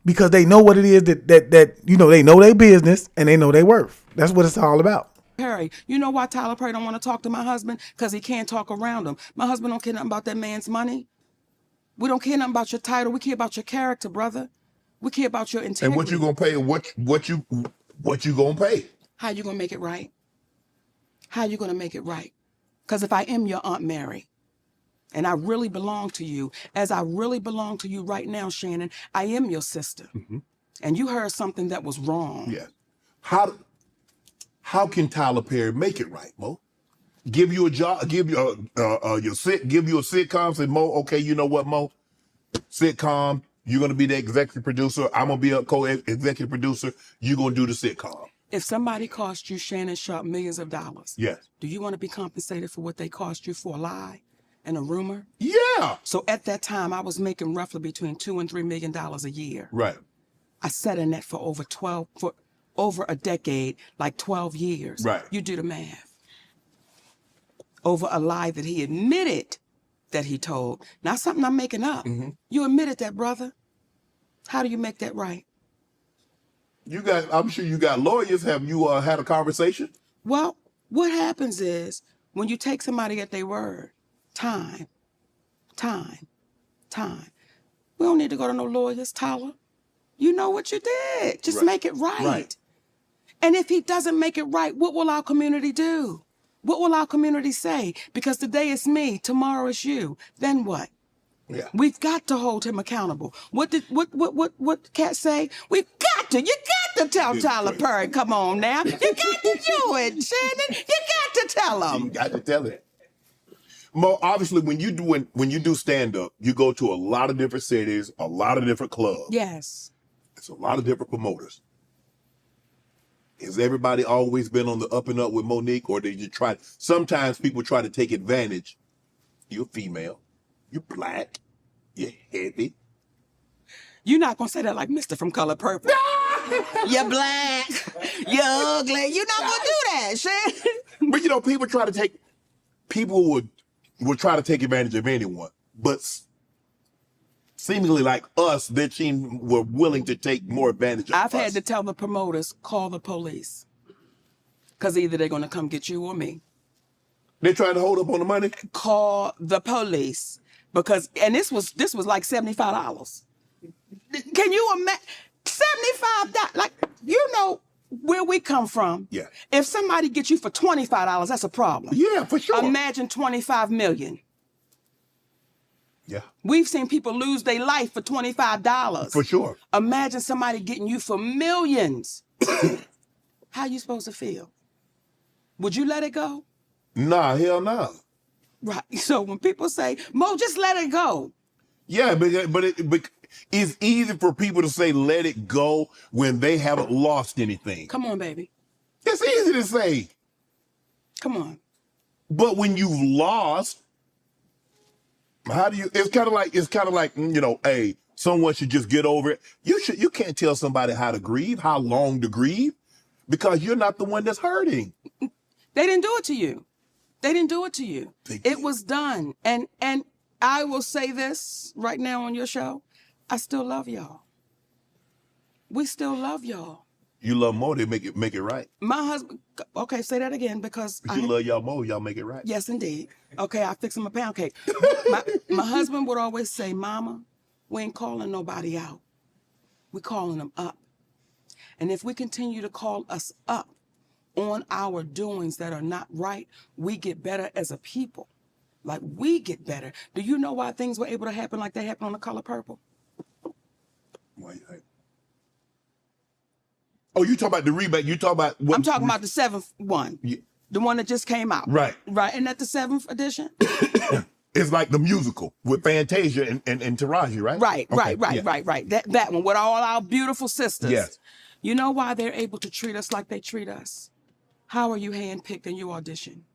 because they know what it is that you know, they know their business and they know their worth. That's what it's all about. Perry, you know why Tyler Perry don't want to talk to my husband? Because he can't talk around him. My husband don't care nothing about that man's money. We don't care nothing about your title. We care about your character, brother. We care about your integrity. And what you gonna pay? What you gonna pay? How you gonna make it right? How you gonna make it right? Because if I am your Aunt Mary, and I really belong to you, as I really belong to you right now, Shannon, I am your sister. Mm-hmm. And you heard something that was wrong. Yeah. How can Tyler Perry make it right, Mo? Give you a job, give you a sitcom, say, Mo, okay, you know what, Mo? Sitcom, you're gonna be the executive producer, I'm gonna be a co-executive producer, you're gonna do the sitcom. If somebody cost you, Shannon Sharp, millions of dollars, yes, do you want to be compensated for what they cost you for a lie? and a rumor? Yeah. So at that time, I was making roughly between $2 and $3 million a year. Right. I sat in that for over a decade, like 12 years. Right. You do the math. Over a lie that he admitted that he told. Not something I'm making up. Mm-hmm. You admitted that, brother. How do you make that right? I'm sure you got lawyers. Have you had a conversation? Well, what happens is when you take somebody at their word, time. We don't need to go to no lawyers, Tyler. You know what you did. Just Right. make it right. Right. And if he doesn't make it right, what will our community do? What will our community say? Because today it's me, tomorrow it's you. Then what? Yeah. We've got to hold him accountable. What Cat say? You got to tell Tyler Perry, come on now. You got to do it, Shannon. You got to tell him. You got to tell it. Mo, obviously, when you do stand up, you go to a lot of different cities, a lot of different clubs. Yes. It's a lot of different promoters. Has everybody always been on the up and up with Monique, or did you try? Sometimes people try to take advantage. You're female. You're black. You're heavy. You're not going to say that like Mr. from Color Purple. You're black. You're ugly. You're not going to do that, Shannon. But people would try to take advantage of anyone. But seemingly like us, their team were willing to take more advantage of us. I've had to tell the promoters, call the police. Because either they're going to come get you or me. They're trying to hold up on the money? Call the police. Because, and this was like $75. Can you imagine? $75, like, you know where we come from. Yeah. If somebody gets you for $25, that's a problem. Yeah, for sure. Imagine $25 million. Yeah. We've seen people lose their life for $25. For sure. Imagine somebody getting you for millions. How you supposed to feel? Would you let it go? Nah, hell no. Right. So when people say, Mo, just let it go. Yeah, but it's easy for people to say let it go when they haven't lost anything. Come on, baby. It's easy to say. Come on. But when you've lost, how do you? It's kind of like hey, someone should just get over it. You can't tell somebody how to grieve, how long to grieve, because you're not the one that's hurting. They didn't do it to you. They didn't do it to you. It was done. And I will say this right now on your show. I still love y'all. We still love y'all. You love more, they make it right. My husband, okay, say that again because If you love y'all more, y'all make it right. Yes, indeed. Okay, I fix him a pound cake. my husband would always say, Mama, we ain't calling nobody out. We're calling them up. And if we continue to call us up on our doings that are not right, we get better as a people. Like, we get better. Do you know why things were able to happen like they happened on The Color Purple? Why you think? Oh, you talk about the remake. You talk about what? I'm talking about the 7th one. Yeah. The one that just came out. Right. Right. Isn't that the 7th edition? It's like the musical with Fantasia and Taraji, right? Right, Okay, right. That one with all our beautiful sisters. Yes. You know why they're able to treat us like they treat us? How are you handpicked and you audition?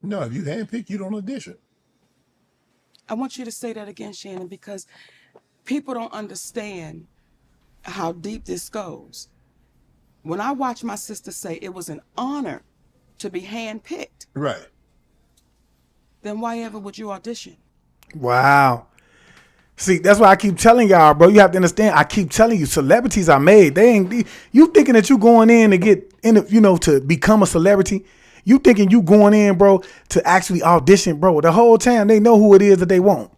No, if you handpick, you don't audition. I want you to say that again, Shannon, because people don't understand how deep this goes. When I watch my sister say it was an honor to be handpicked, Right. then why ever would you audition? Wow. See, that's why I keep telling y'all, bro. You have to understand. I keep telling you, celebrities are made. They ain't. You thinking that you going in to get in, to become a celebrity? You thinking you going in, bro, to actually audition, bro? The whole time they know who it is that they want.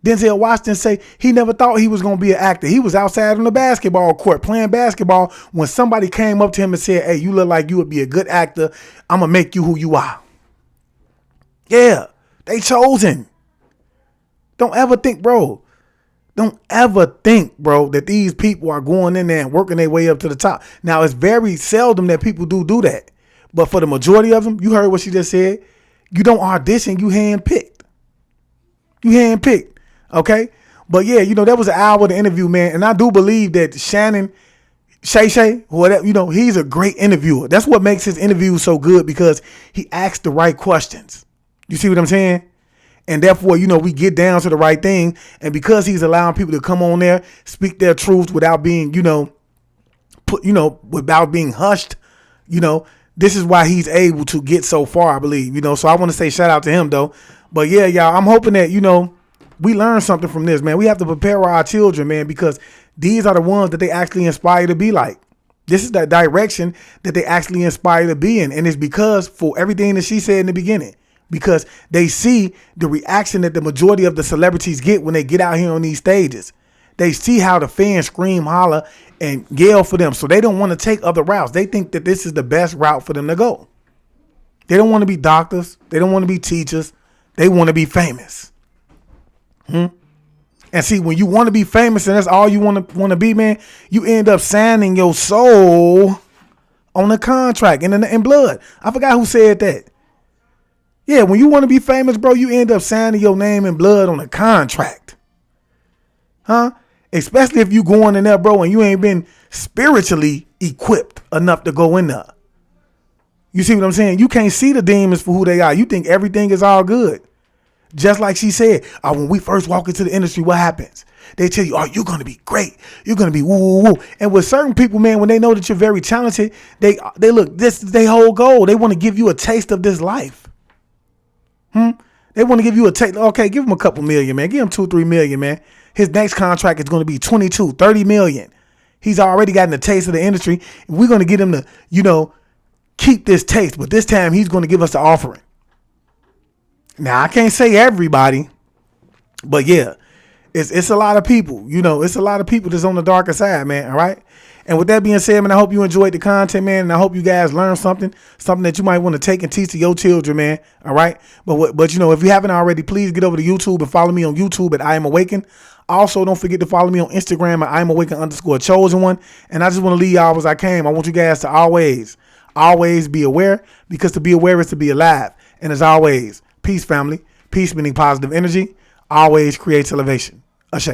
Denzel Washington say he never thought he was gonna be an actor. He was outside on the basketball court playing basketball when somebody came up to him and said, "Hey, you look like you would be a good actor. I'm gonna make you who you are." Yeah, they chosen. Don't ever think, bro, that these people are going in there and working their way up to the top. Now, it's very seldom that people do that. But for the majority of them, you heard what she just said. You don't audition, you handpicked. Okay? But yeah, that was an hour of the interview, man. And I do believe that Shannon, Shay, whatever, he's a great interviewer. That's what makes his interviews so good, because he asks the right questions. You see what I'm saying? And therefore, we get down to the right thing. And because he's allowing people to come on there, speak their truth without being, without being hushed, this is why he's able to get so far, I believe, So I want to say shout out to him, though. But yeah, y'all, I'm hoping that, we learn something from this, man. We have to prepare our children, man, because these are the ones that they actually inspire to be like. This is the direction that they actually inspire to be in. And it's because for everything that she said in the beginning, because they see the reaction that the majority of the celebrities get when they get out here on these stages. They see how the fans scream, holler, and yell for them. So they don't want to take other routes. They think that this is the best route for them to go. They don't want to be doctors. They don't want to be teachers. They want to be famous. And see, when you want to be famous and that's all you want to be, man, you end up signing your soul on a contract in blood. I forgot who said that. Yeah, when you want to be famous, bro, you end up signing your name in blood on a contract. Especially if you going in there, bro, and you ain't been spiritually equipped enough to go in there. You see what I'm saying? You can't see the demons for who they are. You think everything is all good. Just like she said, when we first walk into the industry, what happens? They tell you, you're going to be great. You're going to be woo, woo, woo. And with certain people, man, when they know that you're very talented, they look, this is their whole goal. They want to give you a taste of this life. They want to give you a taste. Okay, give him a couple million, man. Give him 2-3 million, man. His next contract is going to be 22-30 million. He's already gotten a taste of the industry. We're going to get him to, keep this taste. But this time he's going to give us the offering. Now, I can't say everybody, but yeah, it's a lot of people. It's a lot of people that's on the darker side, man. All right. And with that being said, man, I hope you enjoyed the content, man. And I hope you guys learned something that you might want to take and teach to your children, man. All right. But if you haven't already, please get over to YouTube and follow me on YouTube at I Am Awakened. Also, don't forget to follow me on Instagram at I Am Awakened _chosen one. And I just want to leave y'all as I came. I want you guys to always be aware, because to be aware is to be alive. And as always, peace, family. Peace meaning positive energy. Always creates elevation. Ashe.